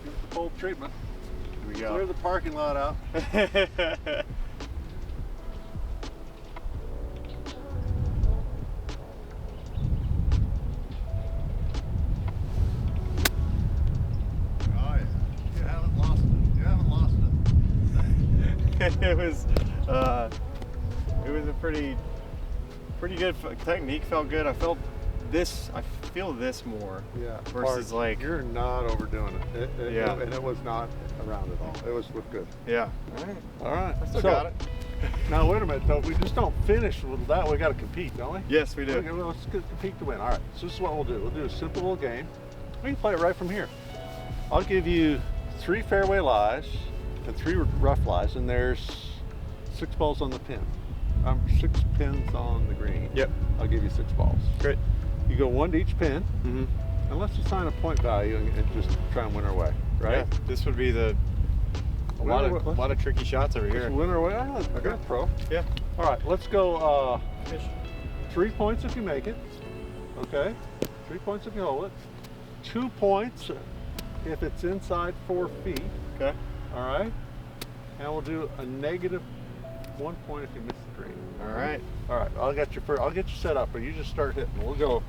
Give it the full treatment. Here we go. Clear the parking lot out. It was a pretty good technique. Felt good. I felt this. feel this more. Yeah. Versus like. You're not overdoing it. Yeah. And it was not around at all. It was looked good. Yeah. All right. All right. I still got it. Now wait a minute though. We just don't finish with that. We got to compete, don't we? Yes, we do. Okay, well, let's compete to win. All right. So this is what we'll do. We'll do a simple little game. We can play it right from here. I'll give you 3 fairway lies and 3 rough lies, and there's 6 balls on the pin. 6 pins on the green. Yep. I'll give you 6 balls. Great. You go 1 to each pin, Mm-hmm. and let's assign a point value and just try and win our way, right? Yeah, this would be a lot of tricky shots over here. Win our way. Oh, Okay. good, pro. Yeah. All right, let's go Fish. 3 points if you make it. Okay. 3 points if you hold it. 2 points if it's inside 4 feet. Okay. All right. And we'll do a negative 1 point if you miss the green. All right. All right. I'll get you set up, but you just start hitting. We'll go.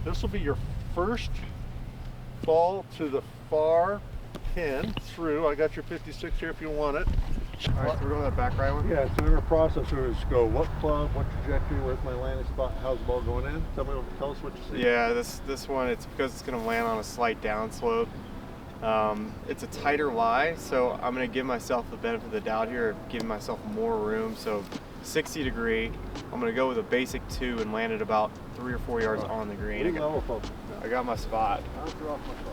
This will be your first ball to the far pin through. I got your 56 here if you want it. All right, so we're going to that back right one? Yeah, so in our process, we just go what club, what trajectory, where's my landing spot, how's the ball going in? Tell us what you see. Yeah, this one, it's because it's going to land on a slight downslope. It's a tighter lie, so I'm going to give myself the benefit of the doubt here, giving myself more room. So 60 degree, I'm going to go with a basic 2 and land it about 3 or 4 yards on the green. I got my spot. I'll throw off my spot.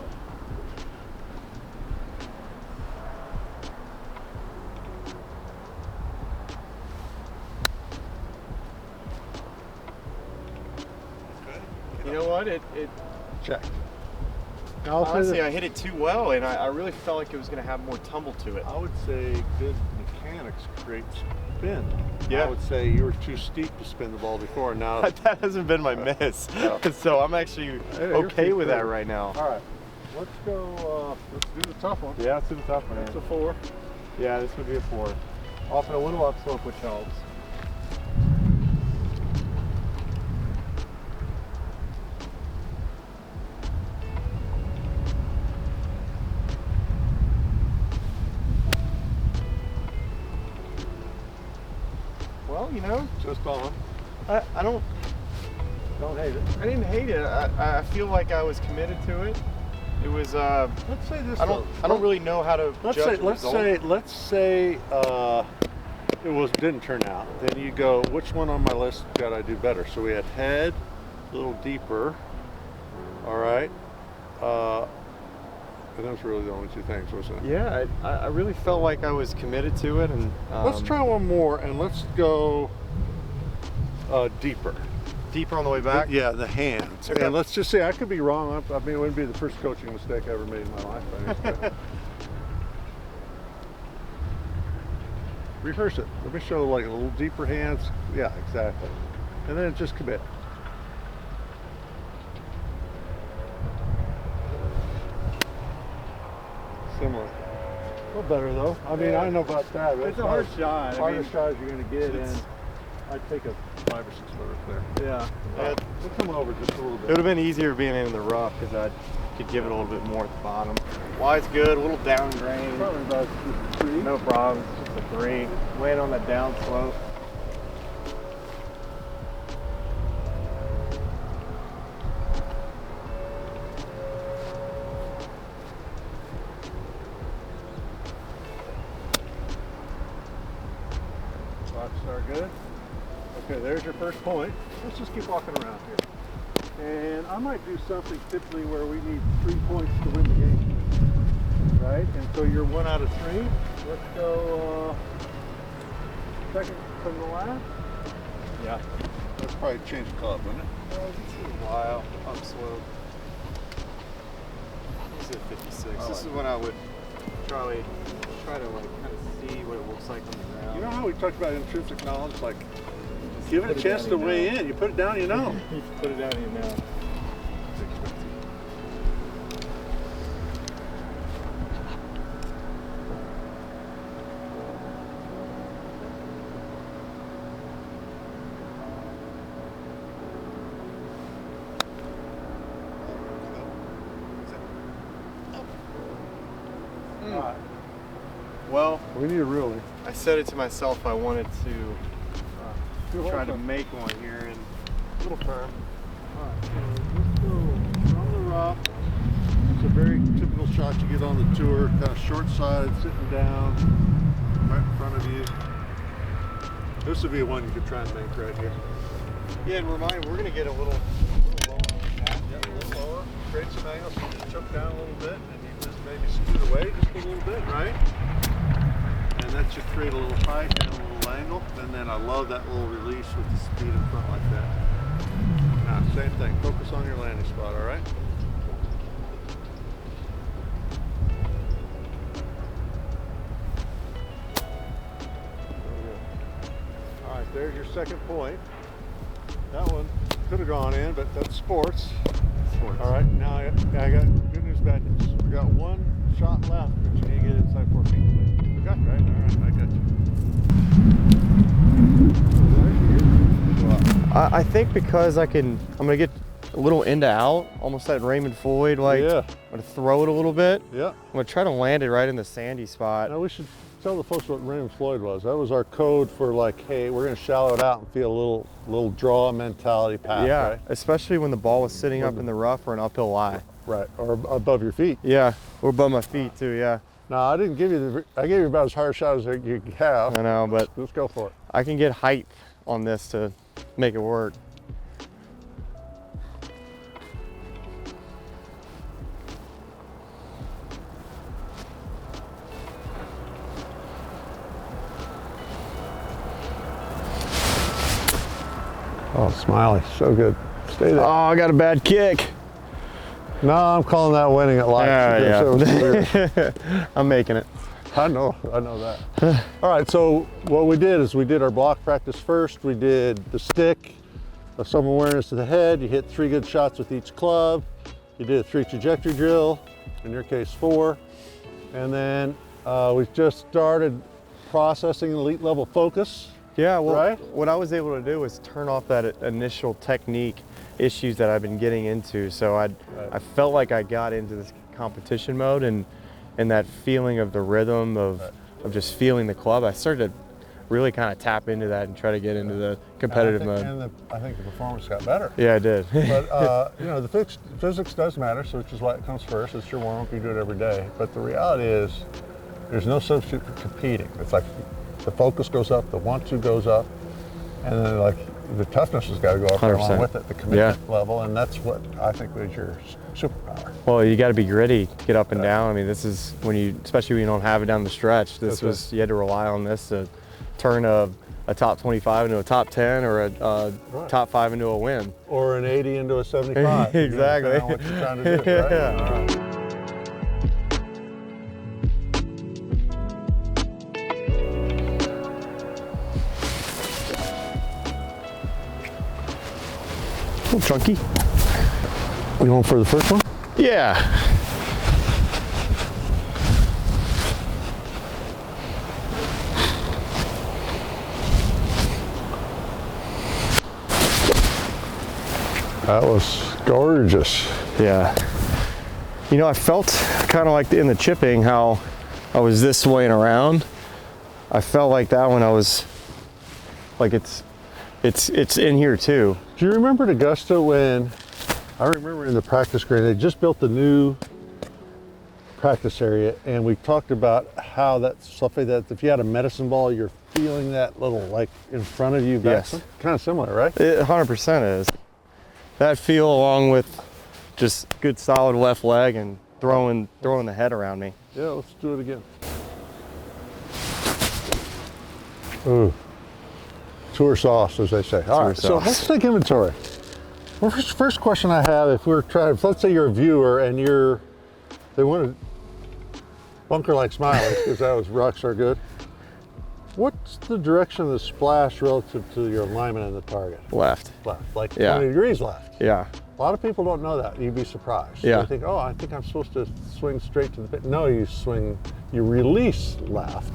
You know what? It Check. honestly, I hit it too well, and I really felt like it was going to have more tumble to it. I would say good mechanics create spin. Yeah. I would say you were too steep to spin the ball before. Now That hasn't been my miss, Yeah. so I'm actually okay with that right now. All right, let's go. Let's do the tough one. Yeah, it's a tough one. That's a 4. Yeah, this would be a 4. Off a little upslope, which helps. Well, you know, Just on. I don't Don't hate it. I didn't hate it. I feel like I was committed to it. It was Let's say this. I don't really know how to judge the result. Let's say it didn't turn out. Then you go, which one on my list got I do better? So we had head, a little deeper. All right. And those were really the only 2 things, wasn't it? Yeah, I really felt like I was committed to it, and Let's try one more, and let's go deeper. deeper on the way back. Yeah, the hands. Okay. And let's just say, I could be wrong. I mean, it wouldn't be the first coaching mistake I ever made in my life. But rehearse it. Let me show like a little deeper hands. Yeah, exactly. And then just commit. Similar. A little better though. I mean, I know about that. It's a hard shot. Hardest shot you're going to get, it's- and I'd take a 5 or 6 footer clear. Yeah. We'll come over just a little It bit. would have been easier being in the rough because I could give it a little bit more at the bottom. Line's good, a little down grain. Probably about 3. No problem. It's just a 3. Land on that down slope. Rocks are good. Okay, there's your first point. Let's just keep walking around here. And I might do something typically where we need 3 points to win the game. Right? And so you're 1 out of 3. Let's go second from the last. Yeah. Let's probably change the club, wouldn't it? This is a while. Up slope. This is a 56. This is when I would try to like kind of see what it looks like on the ground. You know how we talked about intrinsic knowledge? Like, give it put a it chance down, to you weigh know. in. You put it down, you know. You put it down here now. All right. Well, We need a ruling. I said it to myself. I wanted to try to make one here, and A little firm. All right, so let's go drop. It's a very typical shot you get on the tour, kind of short side, sitting down, right in front of you. This would be one you could try and make right here. Yeah, and remind, we're gonna get a little lower. Yeah, a little lower. Create some angle so you just choke down a little bit, and you just maybe scoot away just a little bit, right? And that should create a little height and a little angle. And then I love that little release with the speed in front like that. Now, same thing. Focus on your landing spot, all right? All right, there's your second point. That one could have gone in, but that's sports. All right, now I got good news, bad news. We got one shot left, but you need to get inside 4 feet. We got right. All right, I got you. I think because I'm gonna get a little into out, almost that Raymond Floyd, like, Yeah. I'm gonna throw it a little bit. Yeah. I'm gonna try to land it right in the sandy spot. Now we should tell the folks what Raymond Floyd was. That was our code for like, hey, we're gonna shallow it out and feel a little draw mentality path, Yeah, right? especially when the ball was sitting up in the rough or an uphill lie. Right, or above your feet. Yeah, or above my feet too, yeah. No, I didn't give you I gave you about as hard a shot as you have. I know, but Let's go for it. I can get height on this to make it work. Oh, Smylie, so good. Stay there. Oh, I got a bad kick. No, I'm calling that winning at life. Yeah. I'm making it. I know that. All right, so what we did is we did our block practice first. We did the stick, some awareness to the head. You hit 3 good shots with each club. You did a 3 trajectory drill, in your case 4. And then we just started processing elite level focus. Yeah, well, Right? what I was able to do was turn off that initial technique issues that I've been getting into. So I felt like I got into this competition mode and that feeling of the rhythm of just feeling the club. I started to really kind of tap into that and try to get into the competitive mode. And I think the performance got better. Yeah, I did. But you know, the physics does matter, so which is why it comes first. It's your warm-up, you do it every day. But the reality is, there's no substitute for competing. It's like the focus goes up, the want-to goes up, and then like the toughness has got to go up 100%. along with it, the commitment level, and that's what I think was your superpower. Well, you got to be gritty to get up and down. I mean, this is when especially when you don't have it down the stretch. You had to rely on this to turn a top 25 into a top 10 or a top 5 into a win. Or an 80 into a 75. Exactly. Depending on what you're trying to do, right? Yeah. All right. A little chunky. We going for the first one? Yeah. That was gorgeous. Yeah. You know, I felt kind of like in the chipping how I was this way and around. I felt like that when I was like it's in here too. Do you remember at Augusta when, I remember in the practice green, they just built the new practice area, and we talked about how that's something that if you had a medicine ball, you're feeling that little like in front of you. Yes. Kind of similar, right? It 100% is. That feel along with just good solid left leg and throwing the head around me. Yeah, let's do it again. Ooh. Tour sauce, as they say. All right, so let's take inventory. Well, first question I have, if let's say you're a viewer and they want to bunker like Smylie, because that was rockstar good. What's the direction of the splash relative to your alignment and the target? Left. Left, like Yeah. 20 degrees left. Yeah. A lot of people don't know that. You'd be surprised. Yeah. They think, oh, I think I'm supposed to swing straight to the pit. No, you release left.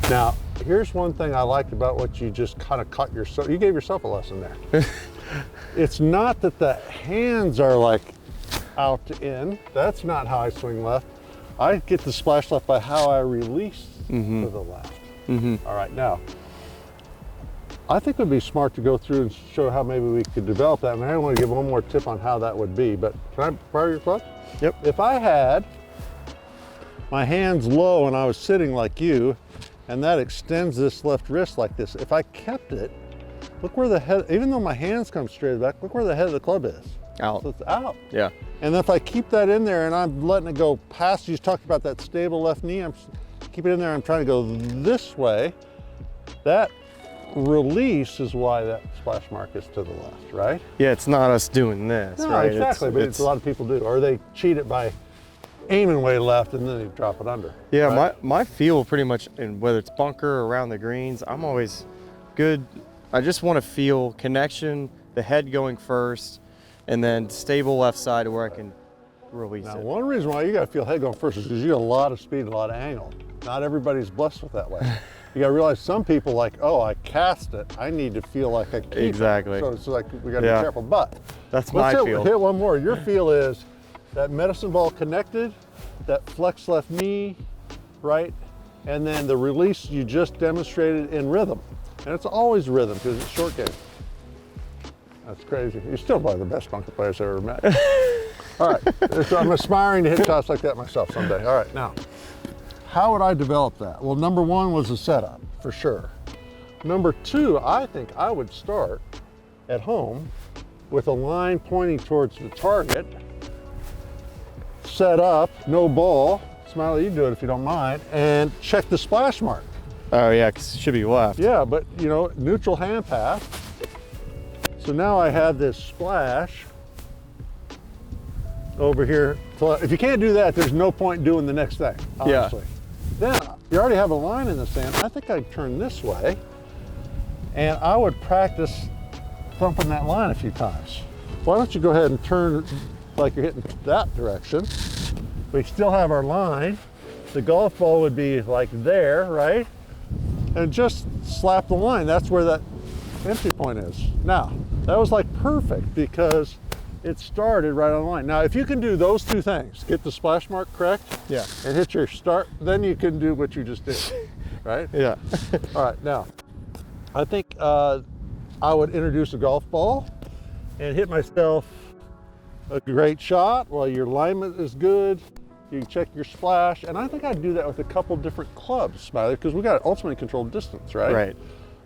Now, here's one thing I liked about what you just kind of caught yourself. You gave yourself a lesson there. It's not that the hands are like out to in. That's not how I swing left. I get the splash left by how I release to the left. All right, now, I think it would be smart to go through and show how maybe we could develop that. And I want to give one more tip on how that would be, but can I borrow your club? Yep. If I had my hands low and I was sitting like you, and that extends this left wrist like this, if I kept it, look where the head, even though my hands come straight back, look where the head of the club is. Out. So it's out. Yeah. And if I keep that in there and I'm letting it go past, you talked about that stable left knee, I'm keep it in there, I'm trying to go this way, that release is why that splash mark is to the left, right? Yeah, it's not us doing this, No, right? exactly, but it's a lot of people do. Or they cheat it by aiming way left and then they drop it under. Yeah, right? my feel pretty much, in whether it's bunker or around the greens, I'm always good. I just want to feel connection, the head going first, and then stable left side where I can release Now, it. one reason why you got to feel head going first is because you got a lot of speed, a lot of angle. Not everybody's blessed with that way. You got to realize some people like, oh, I cast it, I need to feel like I keep Exactly. it. So it's like we got to be careful. But that's my feel. Hit one more. Your feel is that medicine ball connected, that flex left knee, right, and then the release you just demonstrated in rhythm. And it's always rhythm because it's short game. That's crazy. You're still one of the best bunker players I've ever met. All right, so I'm aspiring to hit shots like that myself someday. All right, now, how would I develop that? Well, number one was the setup, for sure. Number two, I think I would start at home with a line pointing towards the target, set up, no ball. Smylie, you do it if you don't mind, and check the splash mark. Oh yeah, because it should be left. Yeah, but you know, neutral hand path. So now I have this splash over here. If you can't do that, there's no point doing the next thing, honestly. Yeah. Then you already have a line in the sand. I think I'd turn this way and I would practice thumping that line a few times. Why don't you go ahead and turn like you're hitting that direction. We still have our line. The golf ball would be like there, right? And just slap the line. That's where that entry point is. Now, that was like perfect because it started right on the line. Now, if you can do those two things, get the splash mark correct, Yeah. and hit your start, then you can do what you just did, right? Yeah. All right, now, I think I would introduce a golf ball and hit myself a great shot while your alignment is good. You can check your splash, and I think I'd do that with a couple different clubs, Smylie, because we got ultimately controlled distance, right? Right.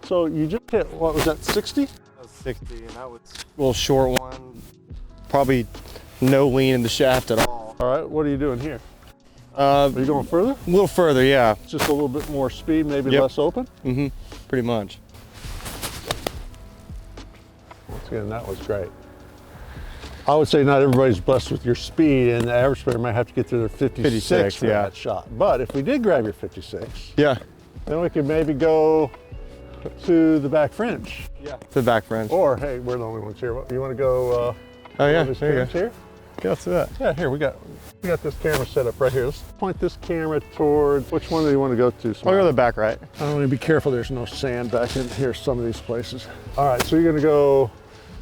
So you just hit, what was that, 60? That was 60, and that was a little short one. Probably no lean in the shaft at all. All right, what are you doing here? Are Are you going further? a little further, yeah. Just a little bit more speed, maybe Yep. less open? Mm-hmm. Pretty much. Once again, that was great. I would say not everybody's blessed with your speed, and the average player might have to get to their 56 for yeah. that shot. But if we did grab your 56, Yeah. then we could maybe go to the back fringe. Yeah. To the back fringe. Or, hey, we're the only ones here. You want to go Oh yeah. this There you fringe go. here? Yeah, let's do that. Yeah, here, we got this camera set up right here. Let's point this camera towards, which one do you want to go to? I'll go to Smylie? the back right. I want to be careful, there's no sand back in here, some of these places. All right, so you're going to go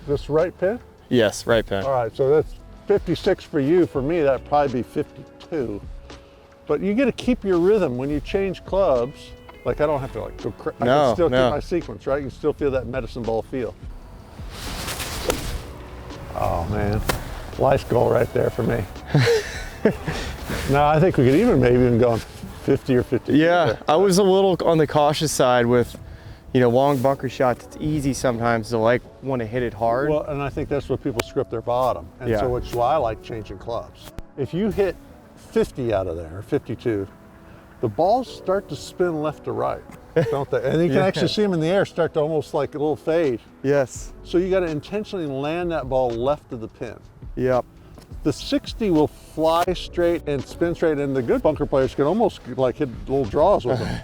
this right pin? Yes, right pin. All right, so that's 56 for you. For me, that'd probably be 52. But you get to keep your rhythm when you change clubs. Like I don't have to like go. I No, can still no. keep my sequence, right? You can still feel that medicine ball feel. Oh man, life goal right there for me. No, I think we could even go on 50 or 50. Yeah, I was a little on the cautious side with, you know, long bunker shots. It's easy sometimes to like want to hit it hard. Well, and I think that's what people script their bottom. And Yeah. so which is why I like changing clubs. If you hit 50 out of there, or 52, the balls start to spin left to right, don't they? And you can Yeah. actually see them in the air start to almost like a little fade. Yes. So you got to intentionally land that ball left of the pin. Yep. The 60 will fly straight and spin straight, and the good bunker players can almost like hit little draws with them.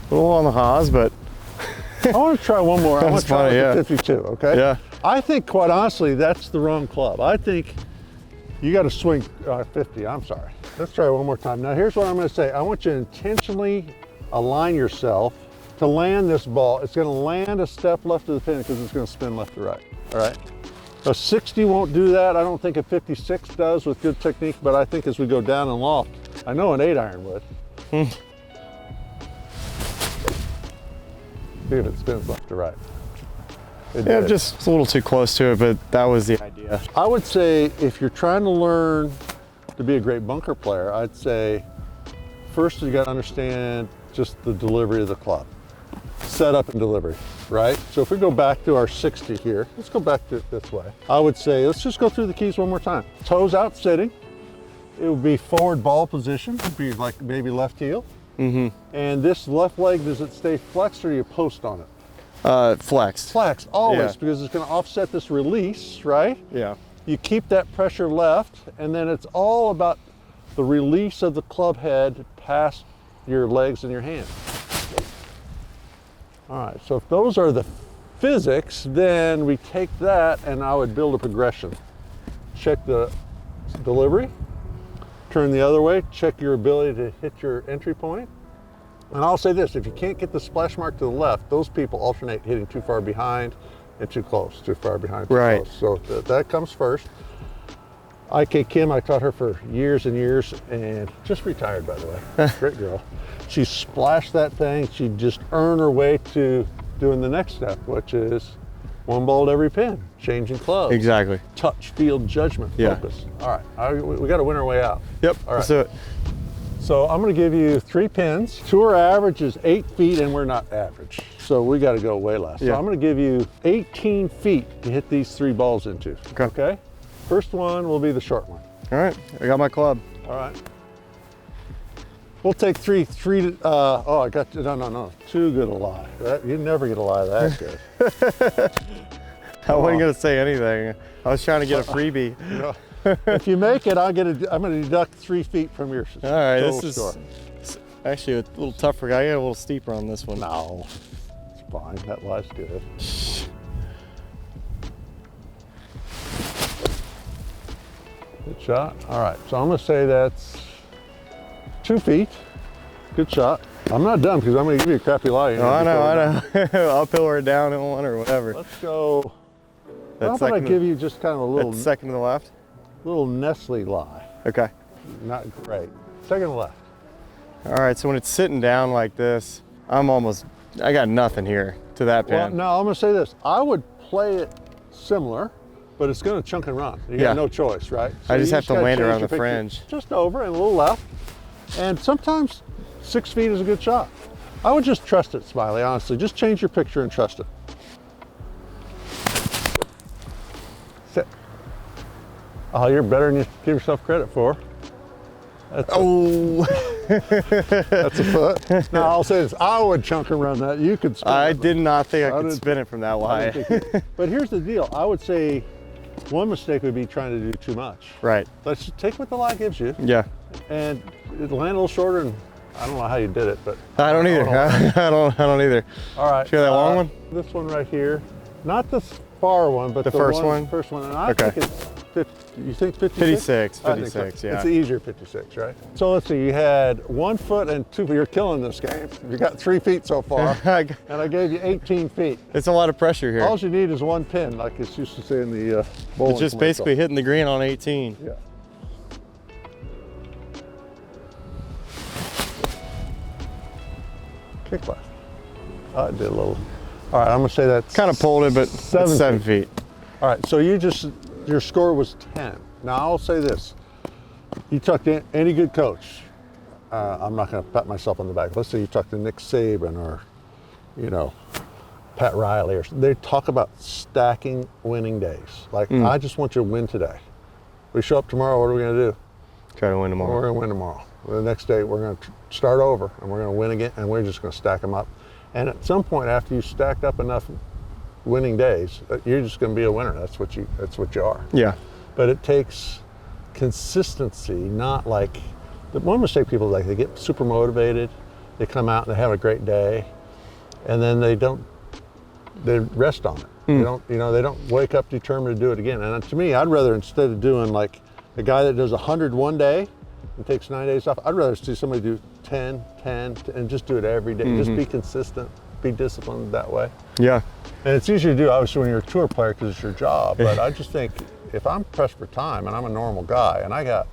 A little on the Haas, but I want to try one more. I want That's to try funny, with yeah. the 52, okay? Yeah. I think, quite honestly, that's the wrong club. I think you got to swing 50, I'm sorry. Let's try one more time. Now, here's what I'm going to say. I want you to intentionally align yourself to land this ball. It's going to land a step left of the pin because it's going to spin left to right, all right? A 60 won't do that. I don't think a 56 does with good technique, but I think as we go down and loft, I know an 8-iron would. See if it spins left to right. Yeah, just a little too close to it, but that was the idea. I would say if you're trying to learn to be a great bunker player, I'd say first you got to understand just the delivery of the club. Setup and delivery, right? So if we go back to our 60 here, let's go back to it this way. I would say, let's just go through the keys one more time. Toes out sitting. It would be forward ball position. It would be like maybe left heel. And this left leg, does it stay flexed or do you post on it? Flexed. Flexed, always, Yeah. because it's going to offset this release, right? Yeah. You keep that pressure left, and then it's all about the release of the club head past your legs and your hands. All right, so if those are the physics, then we take that and I would build a progression. Check the delivery, turn the other way, check your ability to hit your entry point. And I'll say this, if you can't get the splash mark to the left, those people alternate hitting too far behind and too close, too far behind, too Right. close. So that comes first. IK Kim, I taught her for years and years, and just retired, by the way. Great girl. She splashed that thing. She just earned her way to doing the next step, which is one ball at every pin, changing clubs. Exactly. Touch, field, judgment, Yeah. focus. All right, we got to win our way out. Yep. All right. Let's do it. So I'm going to give you 3 pins. Tour average is 8 feet, and we're not average. So we got to go way less. Yeah. So I'm going to give you 18 feet to hit these 3 balls into. Okay? First one will be the short one. All right. I got my club. All right. We'll take three, oh, I got, no. Too good a lie. You never get a lie that good. I wasn't going to say anything. I was trying to get a freebie. You know, if you make it, I'm going to deduct 3 feet from your All right. total This score. is actually a little tougher. I got a little steeper on this one. No, it's fine. That lie's good. Good shot. All right, so I'm going to say that's 2 feet. Good shot. I'm not done because I'm going to give you a crappy lie. Oh, I know. Uphill or downhill one or whatever. Let's go. How That's about I second. give you just kind of a little, That's second to the left. little Nestle lie. Okay. Not great. Second to left. All right. So when it's sitting down like this, I got nothing here to that pin. Well, no, I'm going to say this. I would play it similar, but it's going to chunk and run. You Yeah. got no choice, right? I just you have to gotta land change around your the picture. fringe. Just over and a little left. And sometimes 6 feet is a good shot. I would just trust it, Smylie, honestly. Just change your picture and trust it. Sit. Oh, you're better than you give yourself credit for. That's that's a foot. Now, I'll say this. I would chunk and run that. You could spin I it. did not think I I could didn't- spin it from that I wide. didn't think you- But here's the deal. I would say one mistake would be trying to do too much. Right. Let's just take what the lie gives you Yeah. and it land a little shorter. And I don't know how you did it, but I don't either. I don't either. all right. Should I that long one? This one right here, not the far one, but The first one? First one, and I Okay. think it's 50. You think 56? 56, I think so. 56, yeah. It's easier 56, right? So let's see. You had 1 foot and 2 feet. You're killing this game. You got 3 feet so far, and I gave you 18 feet. It's a lot of pressure here. All you need is 1 pin, like it's used to say in the bowling It's just commercial. basically hitting the green on 18. Yeah. Kick left. I did a little. All right, I'm gonna say that's Kind of pulled it, but it's 7 feet. All right, so your score was 10. Now I'll say this: you tucked in any good coach. I'm not gonna pat myself on the back. Let's say you tucked in Nick Saban or, Pat Riley, or they talk about stacking winning days. Like I just want you to win today. We show up tomorrow. What are we gonna do? Try to win tomorrow. We're going to win tomorrow. The next day, we're going to start over, and we're going to win again, and we're just going to stack them up. And at some point, after you've stacked up enough winning days, you're just going to be a winner. That's what you are. Yeah. But it takes consistency, not like the one mistake people like. They get super motivated, they come out and they have a great day, and then they rest on it. They don't wake up determined to do it again. And to me, I'd rather, instead of doing like a guy that does 100 one day and takes 9 days off, I'd rather see somebody do 10, and just do it every day. Just be consistent, be disciplined that way. Yeah. And it's easier to do, obviously, when you're a tour player because it's your job. But I just think if I'm pressed for time and I'm a normal guy and I got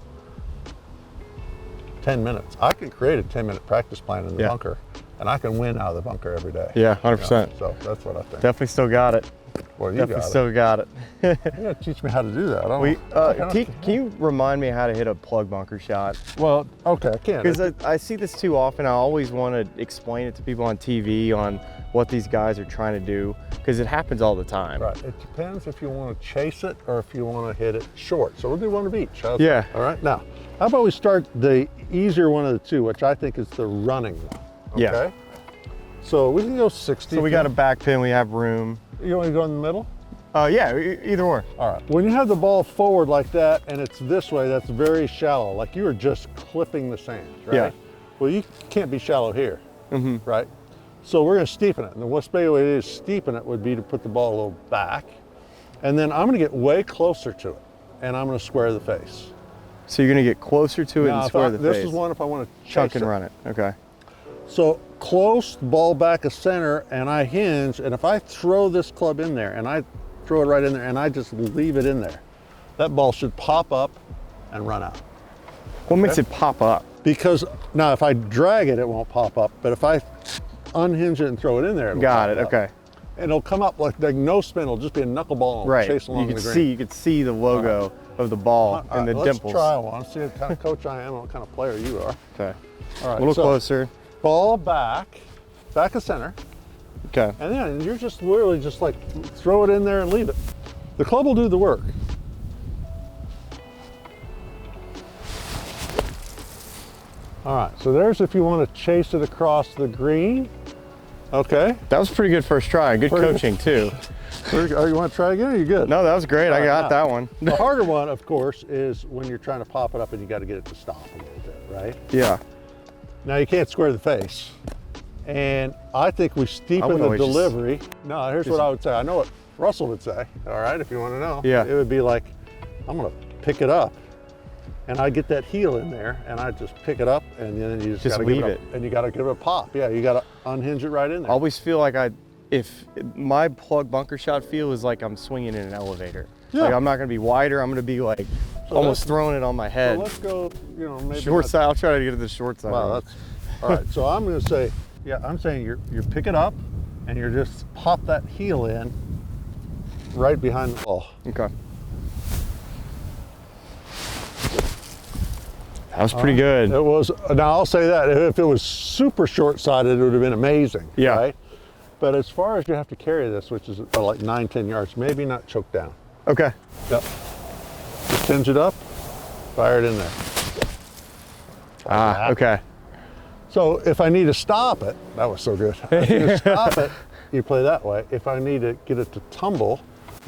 10 minutes, I can create a 10-minute practice plan in the bunker and I can win out of the bunker every day. Yeah, 100%. So that's what I think. Definitely still got it. Well, you Definitely got it. still got it. You gotta teach me how to do that. Can you remind me how to hit a plug bunker shot? Well, okay, I can. Because I see this too often. I always want to explain it to people on TV on what these guys are trying to do, because it happens all the time. Right. It depends if you want to chase it or if you want to hit it short. So we'll do one of each. How's Yeah. that? All right. Now, how about we start the easier one of the two, which I think is the running one. Okay. Yeah. So we can go 60. So we got a back pin. We have room. You want to go in the middle? Yeah, either or. All right. When you have the ball forward like that and it's this way, that's very shallow. Like you were just clipping the sand, right? Yeah. Well, you can't be shallow here, right? So we're going to steepen it. And the best way to steepen it would be to put the ball a little back. And then I'm going to get way closer to it. And I'm going to square the face. So you're going to get closer to it and square the face. This is one if I want to chunk and run it. Okay. So close, ball back of center, and I hinge. And if I throw this club in there and I throw it right in there and I just leave it in there, that ball should pop up and run out. What makes it pop up? Because now if I drag it, it won't pop up. But if I unhinge it and throw it in there, it'll Got pop it. up. Okay. And it'll come up like no spin. It'll just be a knuckleball and Right. chase along You the can green. you could see the logo of the ball and the let's dimples. try one. See what kind of coach I am and what kind of player you are. Okay. All right. A little so closer. Ball back of center. Okay. And then you're just literally just like throw it in there and leave it. The club will do the work. All right, so there's if you want to chase it across the green. Okay. That was pretty good first try. Good coaching too. Oh, you want to try again? Or you good? No, that was great. I got that one. The harder one, of course, is when you're trying to pop it up and you got to get it to stop a little bit, right? Yeah. Now you can't square the face. And I think we steepen the delivery. No, here's what I would say. I know what Russell would say, all right, if you want to know. Yeah. It would be like, I'm going to pick it up. And I get that heel in there, and I just pick it up, and then you just gotta leave give it. And you got to give it a pop. Yeah, you got to unhinge it right in there. I always feel like if my plug bunker shot feel is like I'm swinging in an elevator. Yeah. Like I'm not gonna be wider. I'm gonna be like almost throwing it on my head. So let's go, maybe short side. I'll try to get to the short side. Wow, that's all right. So I'm going to say, yeah, I'm saying you pick it up, and you just pop that heel in right behind the ball. Okay. That was pretty good. It was. Now I'll say that if it was super short-sided, it would have been amazing. Yeah. Right? But as far as you have to carry this, which is like 9-10 yards, maybe not choke down. Okay. Yep. Just hinge it up, fire it in there. Okay. So if I need to stop it, that was so good. If I need to stop it, you play that way. If I need to get it to tumble,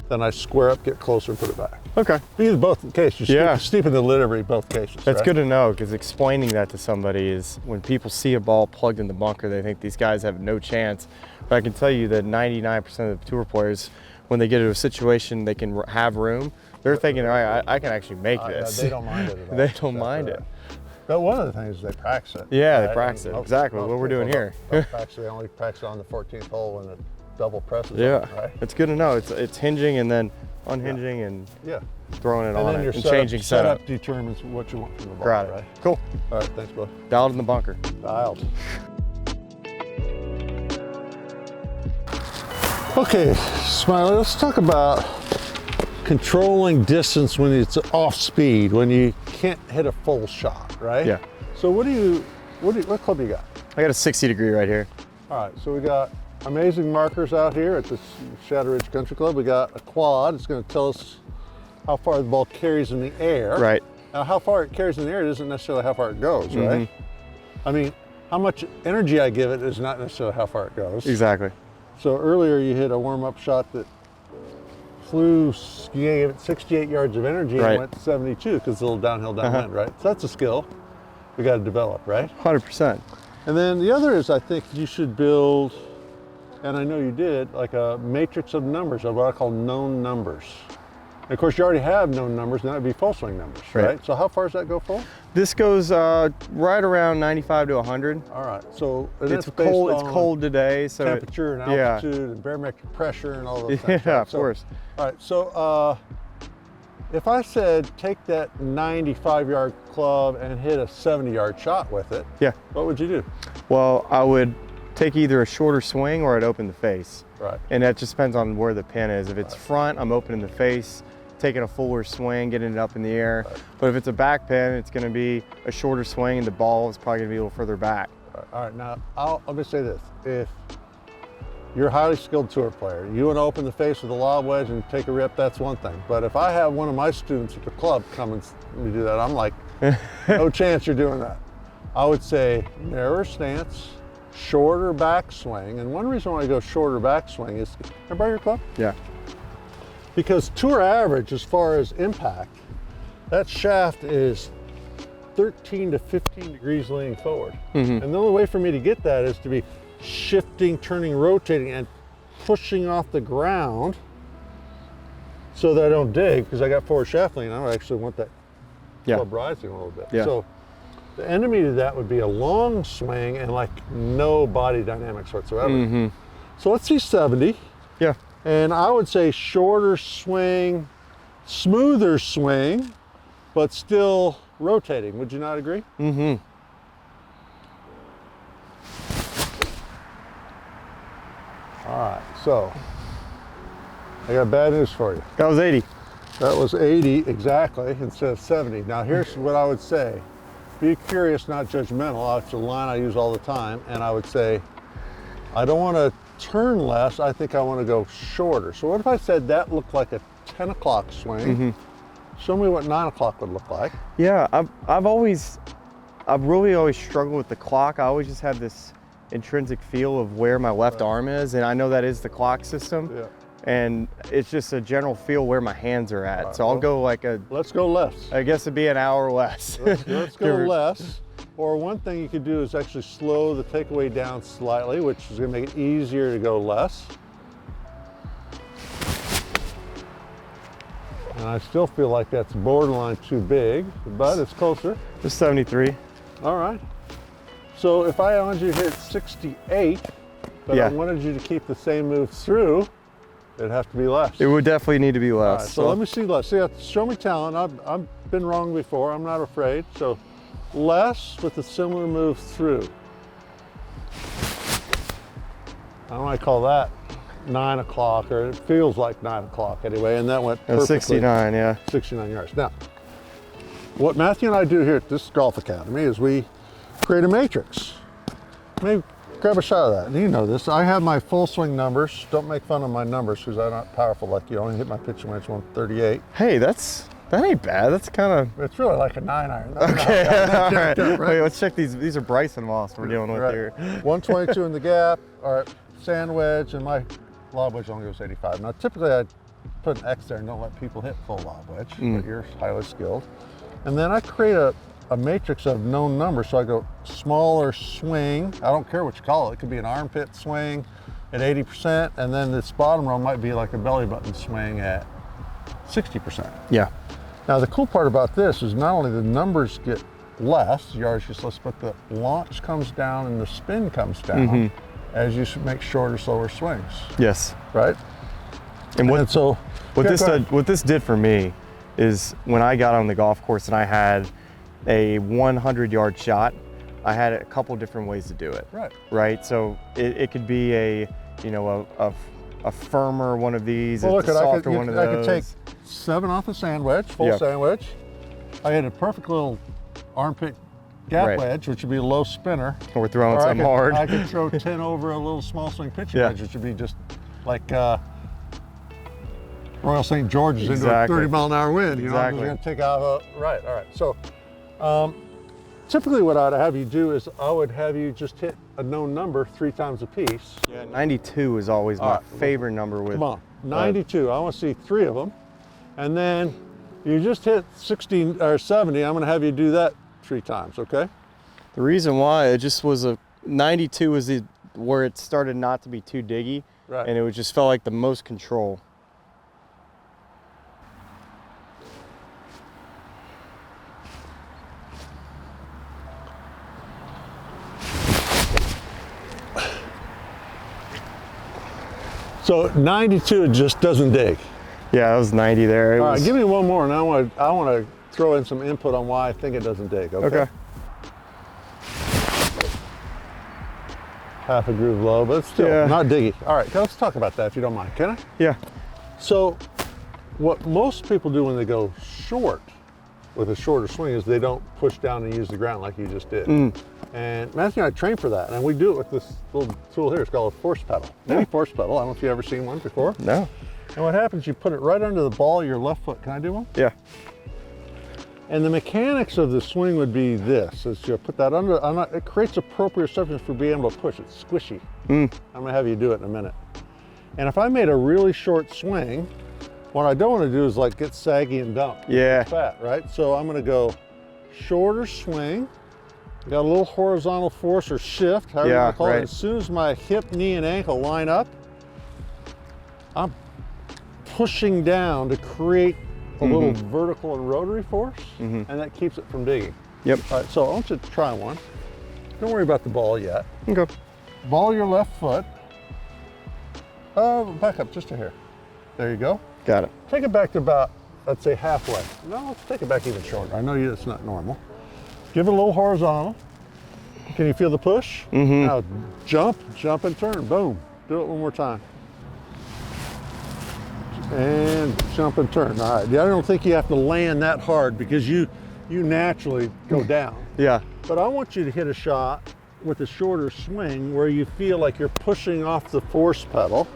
then I square up, get closer, and put it back. Okay. Either both cases. Yeah. Steepen the delivery both cases. That's right? good to know, because explaining that to somebody is when people see a ball plugged in the bunker, they think these guys have no chance. But I can tell you that 99% of the tour players, when they get into a situation they can have room, they're thinking, all right, I can actually make this. They don't mind it at all. They don't mind it. But one of the things is they practice it. Yeah, right? they practice it. Exactly what we're doing here. They only practice on the 14th hole when the double presses. Yeah, right? it's good to know. It's hinging and then unhinging and throwing it on it and changing setup. Setup determines what you want from the ball. Got it. Right? Cool. All right, thanks, bud. Dialed in the bunker. Dialed. Okay, Smylie, let's talk about controlling distance when it's off speed, when you can't hit a full shot, right? Yeah. So what club you got? I got a 60 degree right here. All right, so we got amazing markers out here at the Shadow Ridge Country Club. We got a quad. It's going to tell us how far the ball carries in the air. Right. Now, how far it carries in the air isn't necessarily how far it goes, right? I mean, how much energy I give it is not necessarily how far it goes. Exactly. So earlier you hit a warm-up shot that flew, you gave it 68 yards of energy and went 72 because it's a little downhill downwind, right? So that's a skill we got to develop, right? 100%. And then the other is I think you should build, and I know you did, like a matrix of numbers, of what I call known numbers. And of course, you already have known numbers, now it'd be full swing numbers, right? So how far does that go full? This goes right around 95 to 100. All right, so it's cold. It's cold today, so temperature and altitude and barometric pressure and all those things. Yeah, of course. All right, so if I said take that 95-yard club and hit a 70-yard shot with it, what would you do? Well, I would take either a shorter swing or I'd open the face. Right. And that just depends on where the pin is. If it's front, I'm opening the face, taking a fuller swing, getting it up in the air. Right. But if it's a back pin, it's going to be a shorter swing and the ball is probably going to be a little further back. All right, now let me say this. If you're a highly skilled tour player, you want to open the face with a lob wedge and take a rip, that's one thing. But if I have one of my students at the club come and do that, I'm like, no chance you're doing that. I would say narrower stance, shorter backswing. And one reason why I go shorter backswing is, everybody your club? Yeah. Because tour average, as far as impact, that shaft is 13 to 15 degrees leaning forward. Mm-hmm. And the only way for me to get that is to be shifting, turning, rotating, and pushing off the ground so that I don't dig, because I got forward shaft lean. I actually want that club rising a little bit. Yeah. So the enemy to that would be a long swing and like no body dynamics whatsoever. Mm-hmm. So let's see 70. Yeah. And I would say shorter swing, smoother swing, but still rotating. Would you not agree? Mm-hmm. All right, so I got bad news for you. That was 80. That was 80 exactly instead of 70. Now here's what I would say. Be curious, not judgmental. It's a line I use all the time. And I would say, I don't want to turn less. I think I want to go shorter. So what if I said that looked like a 10 o'clock swing? Mm-hmm. Show me what 9 o'clock would look like. Yeah, I've really always struggled with the clock. I always just have this intrinsic feel of where my left arm is, and I know that is the clock system. Yeah. And it's just a general feel where my hands are at. So I'll go like let's go less. I guess it'd be an hour less. Let's go less. Or one thing you could do is actually slow the takeaway down slightly, which is going to make it easier to go less. And I still feel like that's borderline too big, but it's closer. Just 73. All right. So if I wanted you to hit 68, but I wanted you to keep the same move through, it'd have to be less. It would definitely need to be less. All right, so let me see less. See, show me talent. I've been wrong before. I'm not afraid. So less with a similar move through. I don't want to call that 9 o'clock, or it feels like 9 o'clock anyway, and that went perfectly. 69, yeah. 69 yards. Now, what Matthew and I do here at this golf academy is we create a matrix. Maybe grab a shot of that. And you know this. I have my full swing numbers. Don't make fun of my numbers because I'm not powerful like you. I only hit my pitching wedge 138. Hey, that ain't bad. That's kind of. It's really like a 9 iron. Okay, all right. Right? Wait, let's check these. These are Bryson Moss we're dealing with here. 122 in the gap. All right, sand wedge, and my lob wedge only goes 85. Now, typically I put an X there and don't let people hit full lob wedge, but you're highly skilled. And then I create a matrix of known numbers. So I go smaller swing. I don't care what you call it. It could be an armpit swing at 80%, and then this bottom row might be like a belly button swing at 60%. Yeah. Now the cool part about this is not only the numbers get less, yardage gets less, but the launch comes down and the spin comes down as you make shorter, slower swings. Yes. Right? And what What this did for me is when I got on the golf course and I had a 100-yard shot, I had a couple different ways to do it. Right. Right. So it could be a firmer one of these, well, a softer one of those. I could take 7 off a sand wedge, full sand wedge. I had a perfect little armpit gap wedge, which would be a low spinner. Or we're throwing something hard. I could throw 10 over a little small swing pitching wedge, which would be just like Royal St. George's into a 30-mile-an-hour wind. You know, I'm going to take out right. All right. So typically what I'd have you do is I would have you just hit a known number 3 times a piece. Yeah, 92 is always my favorite number with. Come on, 92. I want to see 3 of them. And then you just hit 60 or 70. I'm going to have you do that 3 times, okay? The reason why it just was 92 was where it started not to be too diggy, right? And it just felt like the most control. So 92 just doesn't dig. Yeah, that was 90 there. All right, give me one more, and I want to throw in some input on why I think it doesn't dig. Okay. half a groove low, but it's still Yeah. not diggy. All right, let's talk about that if you don't mind, can I? Yeah. So what most people do when they go short with a shorter swing is they don't push down and use the ground like you just did. And Matthew and I train for that, and we do it with this little tool here. It's called a force pedal. Mini force pedal. I don't know if you've ever seen one before. No. And what happens, you put it right under the ball of your left foot. Can I do one? Yeah. And the mechanics of the swing would be this, is you put that under, it creates a proprioception for being able to push. It's squishy. I'm gonna have you do it in a minute. And if I made a really short swing, what I don't wanna do is like get saggy and dump. Yeah. Fat, right? So I'm gonna go shorter swing, got a little horizontal force or shift, however you wanna call it. As soon as my hip, knee, and ankle line up, I'm pushing down to create a little vertical and rotary force, and that keeps it from digging. Yep. All right, so I want you to try one. Don't worry about the ball yet. Okay. Ball your left foot. Back up just a hair. There you go. Got it. Take it back to about, let's say halfway. No, let's take it back even shorter. I know that's not normal. Give it a little horizontal. Can you feel the push? Now jump and turn, boom. Do it one more time. And jump and turn. All right, I don't think you have to land that hard because you naturally go down. Yeah. But I want you to hit a shot with a shorter swing where you feel like you're pushing off the force pedal.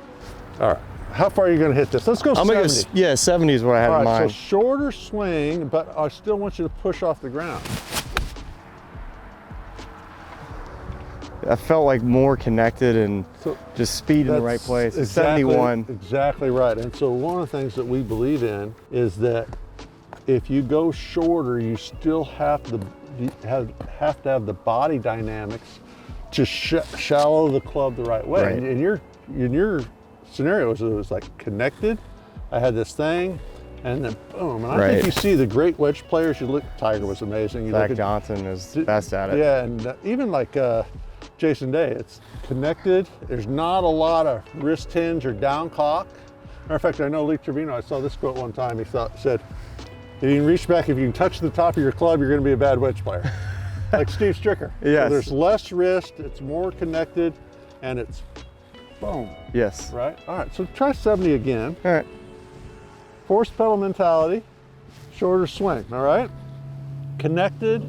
All right, how far are you gonna hit this? Let's go 70. Yeah, 70 is what I had All in right, mind. so shorter swing, but I still want you to push off the ground. I felt like more connected and So just speed in the right place. It's exactly, 71. Exactly right. And so one of the things that we believe in is that if you go shorter, you still have to have the body dynamics to shallow the club the right way. Right. In your scenario, it was like connected. I had this thing, and then boom. And I think you see the great wedge players. You look, Tiger was amazing. You Zach look at, Johnson is best at it. yeah, and even like Jason Day, it's connected. There's not a lot of wrist hinge or down cock. Matter of fact, I know Lee Trevino, I saw this quote one time. He said, if you can reach back, if you can touch the top of your club, you're going to be a bad wedge player. Like Steve Stricker. Yes. So there's less wrist, it's more connected, and it's boom. Yes. Right? All right, so try 70 again. All right. Force pedal mentality, shorter swing, all right? Connected,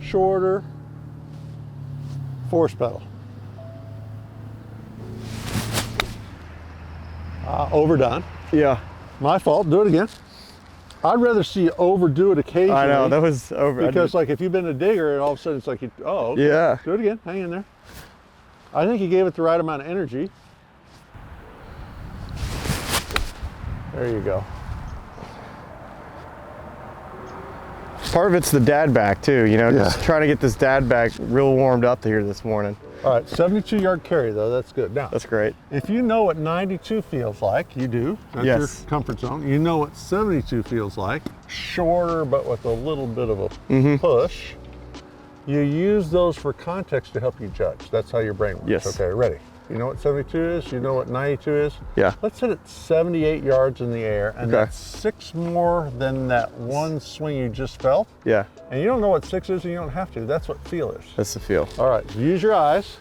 shorter, force pedal. Overdone. Yeah. My fault, do it again. I'd rather see you overdo it occasionally. I know, that was over. Because like if you've been a digger and all of a sudden it's like, oh, okay. Yeah. Do it again, hang in there. I think you gave it the right amount of energy. There you go. Part of it's the dad back too, you know, just trying to get this dad back real warmed up here this morning. All right, 72-yard carry though, that's good. Now, That's great. if you know what 92 feels like, you do. That's your comfort zone. You know what 72 feels like. Shorter, but with a little bit of a push. You use those for context to help you judge. That's how your brain works. Yes. Okay, ready. You know what 72 is? You know what 92 is? Yeah. Let's hit it 78 yards in the air, and that's 6 more than that one swing you just felt. Yeah. And you don't know what 6 is, and you don't have to. That's what feel is. That's the feel. All right, use your eyes.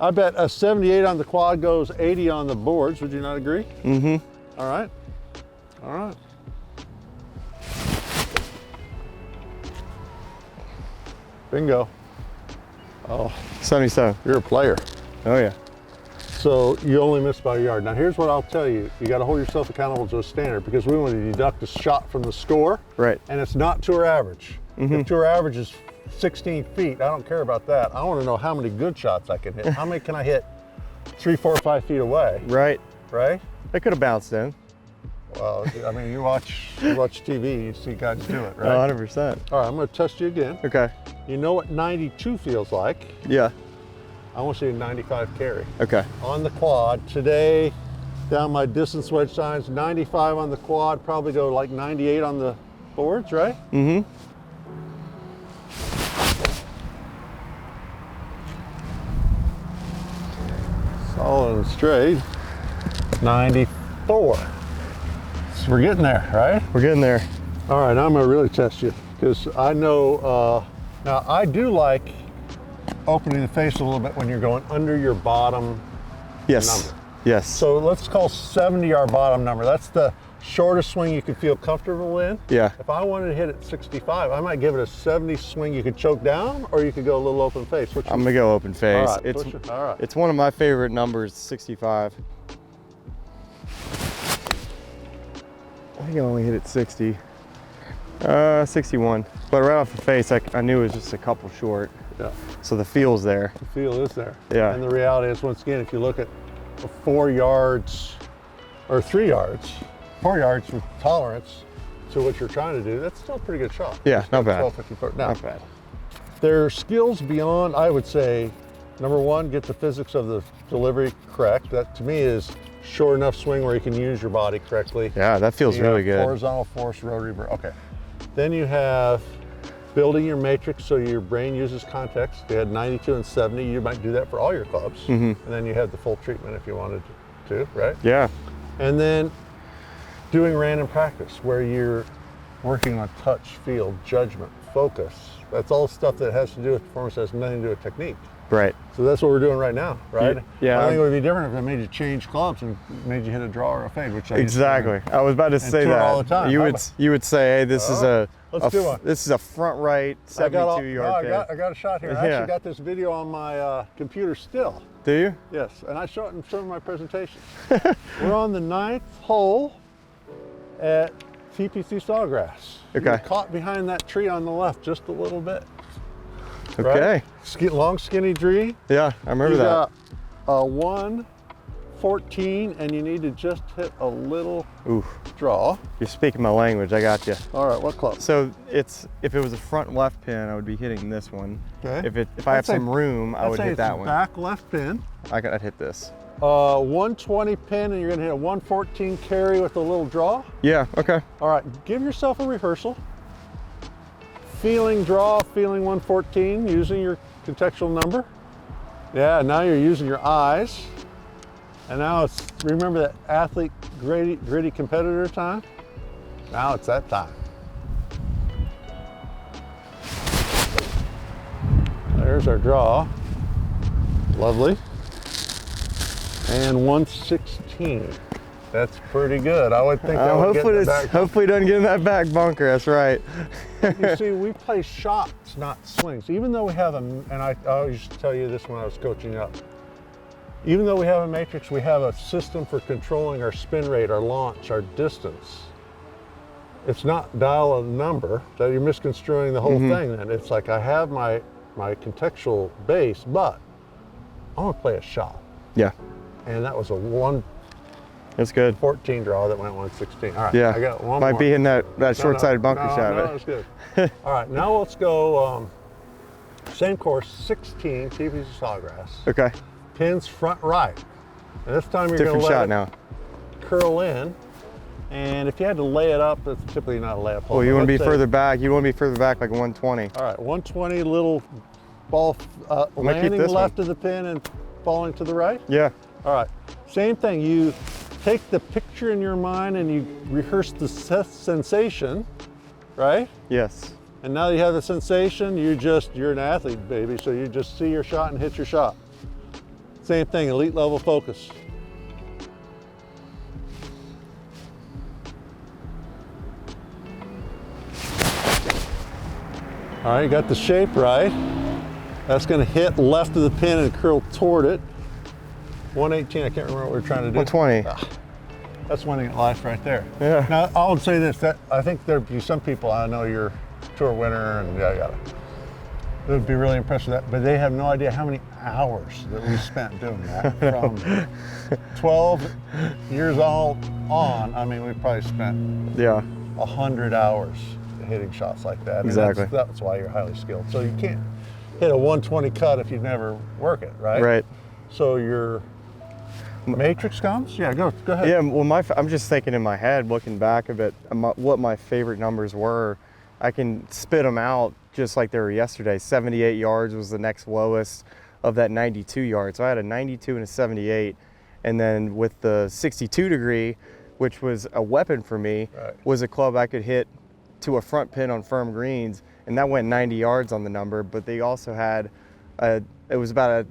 I bet a 78 on the quad goes 80 on the boards. Would you not agree? Mm-hmm. All right. All right. Bingo. Oh, 77. you're a player. Oh yeah. So you only missed by a yard. Now here's what I'll tell you. You got to hold yourself accountable to a standard because we want to deduct a shot from the score. Right. And it's not tour average. If tour average is 16 feet, I don't care about that. I want to know how many good shots I can hit. How many can I hit 3, 4, 5 feet away? Right. Right? They could have bounced in. Well, I mean, you watch TV, you see guys do it, right? Oh, 100%. All right, I'm going to test you again. Okay. You know what 92 feels like? Yeah. I want to see a 95 carry. Okay. On the quad, today, down my distance wedge signs, 95 on the quad, probably go like 98 on the boards, right? Mm-hmm. Solid and straight. 94. So we're getting there, right? We're getting there. All right, now I'm gonna really test you because I know, now I do like opening the face a little bit when you're going under your bottom number. Yes. So let's call 70 our bottom number. That's the shortest swing you could feel comfortable in. Yeah. If I wanted to hit it 65, I might give it a 70 swing you could choke down, or you could go a little open face. I'm gonna go open face. All right, It's one of my favorite numbers, 65. I think I only hit it 60. 61. But right off the face, I knew it was just a couple short. Yeah. So the feel's there. The feel is there. Yeah. And the reality is, once again, if you look at 4 yards or 3 yards, 4 yards with tolerance to what you're trying to do, that's still a pretty good shot. Yeah, not bad. 12, 50 foot. Now, Not bad. there are skills beyond, I would say, number one, get the physics of the delivery correct. That to me is short enough swing where you can use your body correctly. Yeah, that feels You really have good. Horizontal force, rotary, okay. Then you have building your matrix so your brain uses context. You had 92 and 70, you might do that for all your clubs. And then you have the full treatment if you wanted to, right? Yeah. And then doing random practice where you're working on touch, feel, judgment, focus. That's all stuff that has to do with performance, has nothing to do with technique. Right. So that's what we're doing right now, right? Yeah. I think it would be different if I made you change clubs and made you hit a draw or a fade, which I used to do. Exactly. I was about to say tour that. all the time. You would say, hey, this is let's do one. this is a front right 72 yard pin. I got a shot here. I Yeah. actually got this video on my computer still. Do you? Yes, and I show it in some of my presentations. We're on the 9th hole at TPC Sawgrass. Okay. You're caught behind that tree on the left just a little bit. Okay. Right? Long skinny tree. Yeah, I remember that. Got a 114 and you need to just hit a little Oof. draw. You're speaking my language. I got you. All right, what club? So if it was a front left pin, I would be hitting this one. Okay. If I have some room, I would hit that one. Back left pin. I'd hit this. 120 pin and you're gonna hit a 114 carry with a little draw. Yeah, okay. All right, give yourself a rehearsal. Feeling draw, feeling 114, using your contextual number. Yeah, now you're using your eyes. And now it's, remember that athlete, gritty competitor time? Now it's that time. There's our draw. Lovely. And 116. That's pretty good. I would think that would get in the back. Hopefully it doesn't get in that back bunker. That's right. You see, we play shots, not swings. Even though we have and I used to tell you this when I was coaching up. Even though we have a matrix, we have a system for controlling our spin rate, our launch, our distance. It's not dial a number, that you're misconstruing the whole thing then. It's like I have my contextual base, but I want to play a shot. Yeah. And that was a 114 That's good. draw that went 116. All right, Yeah. I got one Might more. be in that short-sided bunker no, shot. No, that's good. All right, now let's go same course, 16, TPC Sawgrass. Okay. Pins front right. And this time you're going Different to shot let now. it curl in. And if you had to lay it up, it's typically not a layup hole. Well, you but want to be let's say- further back. You want to be further back, like 120. All right, 120, little ball might keep landing this left one. of the pin and falling to the right. Yeah. All right, same thing. You take the picture in your mind and you rehearse the sensation, right? Yes. And now that you have the sensation, you're an athlete, baby. So you just see your shot and hit your shot. Same thing, elite level focus. All right, you got the shape right. That's gonna hit left of the pin and curl toward it. 118, I can't remember what we're trying to do. 120. That's winning at life right there. Yeah. Now, I would say this, that I think there'd be some people, I know you're a tour winner and yada. They would be really impressed with that, but they have no idea how many hours that we spent doing that. From 12 years old on, I mean, we probably spent 100 hours hitting shots like that. Exactly. And that's why you're highly skilled. So you can't hit a 120 cut if you never work it, right? Right. So your matrix comes? Yeah, go ahead. Yeah, well, I'm just thinking in my head, looking back a bit, what my favorite numbers were. I can spit them out just like they were yesterday. 78 yards was the next lowest of that 92 yards. So I had a 92 and a 78. And then with the 62 degree, which was a weapon for me, was a club I could hit to a front pin on firm greens. And that went 90 yards on the number, but they also had it was about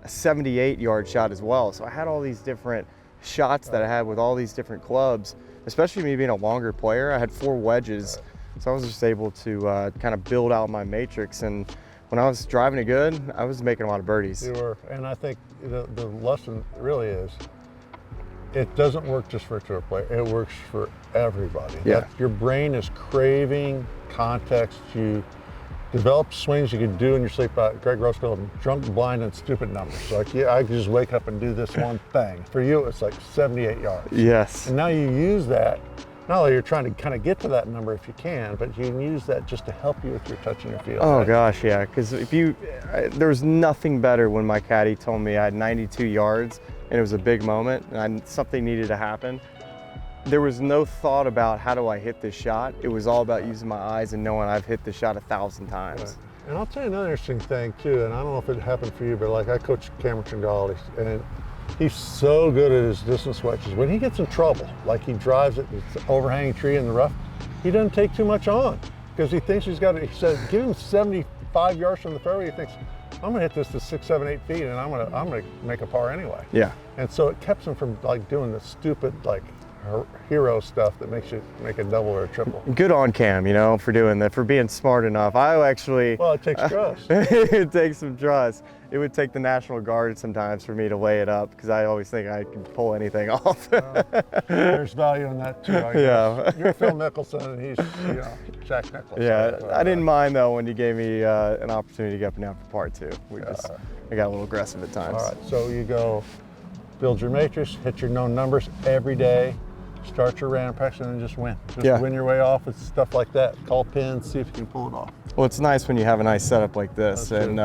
a 78 yard shot as well. So I had all these different shots that I had with all these different clubs, especially me being a longer player. I had 4 wedges, so I was just able to kind of build out my matrix. And when I was driving it good, I was making a lot of birdies. You were, and I think the lesson really is, it doesn't work just for a tour player. It works for everybody. Yeah. Your brain is craving context. You develop swings you can do in your sleep. Greg Rose called them drunk, blind, and stupid numbers. So like, yeah, I could just wake up and do this one thing. For you, it's like 78 yards. Yes. And now you use that. Not only you're trying to kind of get to that number if you can, but you can use that just to help you with your touch and your feel. Oh right? gosh, yeah. Because there was nothing better when my caddy told me I had 92 yards and it was a big moment and something needed to happen. There was no thought about how do I hit this shot. It was all about using my eyes and knowing I've hit the shot 1,000 times. Right. And I'll tell you another interesting thing too, and I don't know if it happened for you, but like I coach Cameron Tringali, and he's so good at his distance wedges. When he gets in trouble, like he drives it, it's an overhanging tree in the rough, he doesn't take too much on because he thinks he's got it. He says, give him 75 yards from the fairway. He thinks, I'm gonna hit this to 6, 7, 8 feet, and I'm gonna make a par anyway. Yeah. And so it kept him from like doing the stupid like hero stuff that makes you make a double or a triple. Good on Cam, for doing that, for being smart enough. I actually. Well, it takes trust. It takes some trust. It would take the National Guard sometimes for me to lay it up because I always think I can pull anything off. There's value in that too. I guess. Yeah. You're Phil Mickelson and he's, Jack Nicklaus. Yeah, I didn't mind though when you gave me an opportunity to get up and down for part 2. I got a little aggressive at times. All right, so you go build your matrix, hit your known numbers every day, start your random practice, and then just win. Just win your way off with stuff like that. Call pins, see if you can pull it off. Well, it's nice when you have a nice setup like this. And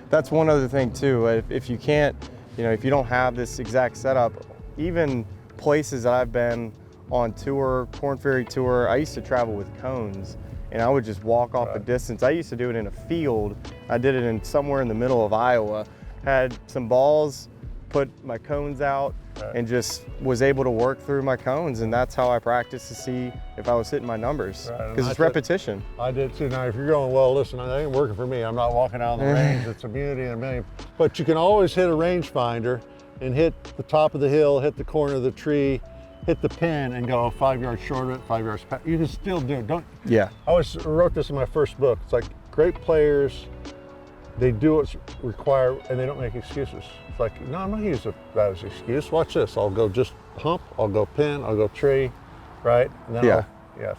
that's one other thing too. If you can't, if you don't have this exact setup, even places that I've been on tour, Korn Ferry Tour, I used to travel with cones and I would just walk off a distance. I used to do it in a field. I did it in somewhere in the middle of Iowa. Had some balls, put my cones out, and just was able to work through my cones, and that's how I practiced to see if I was hitting my numbers, because it's repetition. I did too. Now if you're going, well listen, that ain't working for me, I'm not walking out on the range, it's a beauty and a million. But you can always hit a rangefinder and hit the top of the hill, hit the corner of the tree, hit the pin and go 5 yards short of it, 5 yards past. You can still do it. I always wrote this in my first book. It's like great players, they do what's required and they don't make excuses. It's like, no, I'm not using that as an excuse. Watch this. I'll go just pump, I'll go pin, I'll go tree, right? And then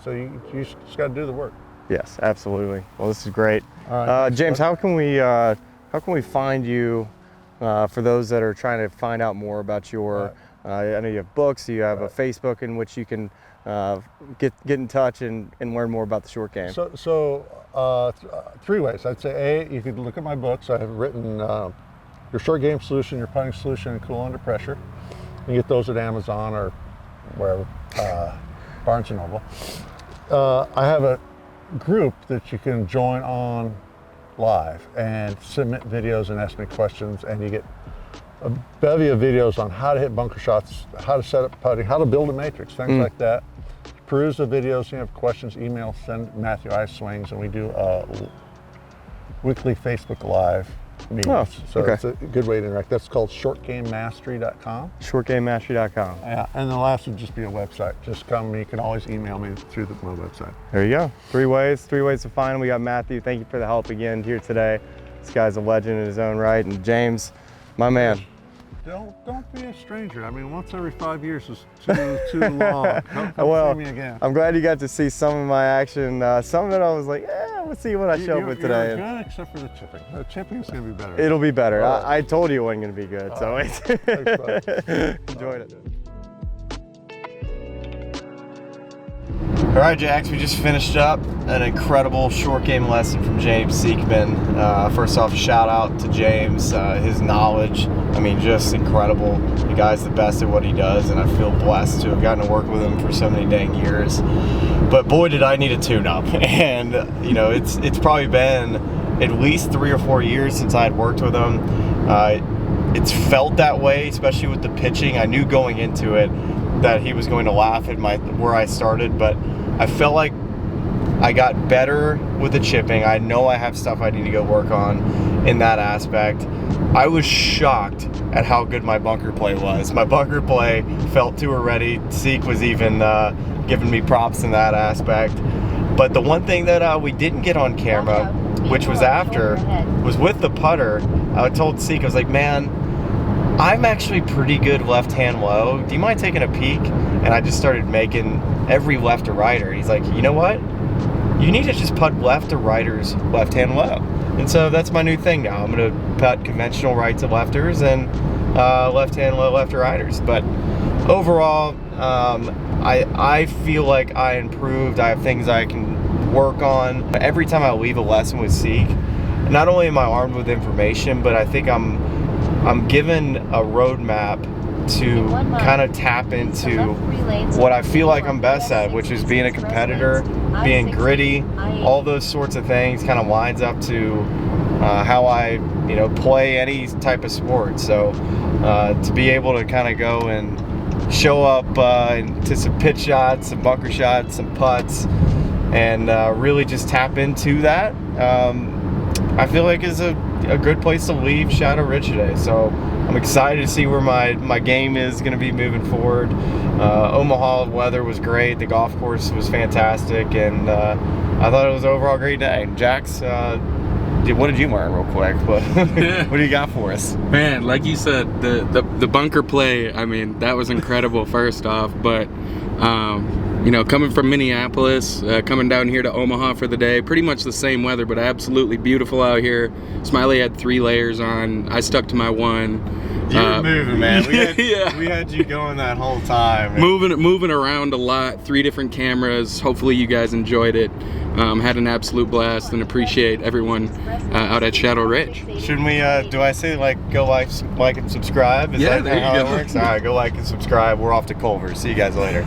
so you just got to do the work. Yes, absolutely. Well, this is great. All right, James, how can we find you for those that are trying to find out more about your? I know you have books. You have a Facebook in which you can get in touch and learn more about the short game. So 3 ways. I'd say A, you could look at my books. I have written your short game solution, your putting solution, and cool under pressure. You can get those at Amazon or wherever, Barnes & Noble. I have a group that you can join on live and submit videos and ask me questions, and you get a bevy of videos on how to hit bunker shots, how to set up putting, how to build a matrix, things like that. Peruse the videos. If you have questions, email, send Matthew I Swings, and we do weekly Facebook Live meetings. It's a good way to interact. That's called shortgamemastery.com. Shortgamemastery.com. Yeah, and the last would just be a website. Just come, you can always email me through my website. There you go. 3 ways to find them. We got Matthew. Thank you for the help again here today. This guy's a legend in his own right, and James, my man. Don't be a stranger. I mean, once every 5 years is too long. Come see me again. I'm glad you got to see some of my action. Some of it I was like, let's see what I show up with today. You're good except for the chipping. The chipping's going to be better. It'll be better. I told you it wasn't going to be good. So enjoyed it. All right, Jax, we just finished up an incredible short game lesson from James Sieckmann. First off, shout out to James, his knowledge, I mean, just incredible. The guy's the best at what he does, and I feel blessed to have gotten to work with him for so many dang years. But boy, did I need a tune-up. And, it's probably been at least 3 or 4 years since I had worked with him. It's felt that way, especially with the pitching. I knew going into it that he was going to laugh at where I started, but I felt like I got better with the chipping. I know I have stuff I need to go work on in that aspect. I was shocked at how good my bunker play was. My bunker play felt to her ready. Seek was even giving me props in that aspect. But the one thing that we didn't get on camera, which was after, was with the putter. I told Seek, I was like, man, I'm actually pretty good left-hand low. Do you mind taking a peek? And I just started making every left to righter. He's like, you know what? You need to just putt left to righters, left-hand low. And so that's my new thing now. I'm going to putt conventional right to lefters and left-hand low, left to righters. But overall, I feel like I improved. I have things I can work on. Every time I leave a lesson with Seek, not only am I armed with information, but I think I'm given a roadmap to kind of tap into what I feel like I'm best at, which is being a competitor, being gritty, all those sorts of things kind of lines up to how I, play any type of sport. So to be able to kind of go and show up to some pitch shots, some bunker shots, some putts, and really just tap into that, I feel like is a good place to leave Shadow Ridge today. So I'm excited to see where my game is going to be moving forward. Omaha weather was great. The golf course was fantastic, and I thought it was an overall great day. Jax, what did you learn real quick? What do you got for us? Man, like you said, the bunker play, I mean, that was incredible first off, but coming from Minneapolis, coming down here to Omaha for the day, pretty much the same weather, but absolutely beautiful out here. Smylie had 3 layers on. I stuck to my one. You were moving, man. We had you going that whole time. Moving around a lot, 3 different cameras. Hopefully you guys enjoyed it. Had an absolute blast and appreciate everyone out at Shadow Ridge. Shouldn't we, do I say go like and subscribe? Is yeah, that there how you it go. works? All right, go like and subscribe. We're off to Culver. See you guys later.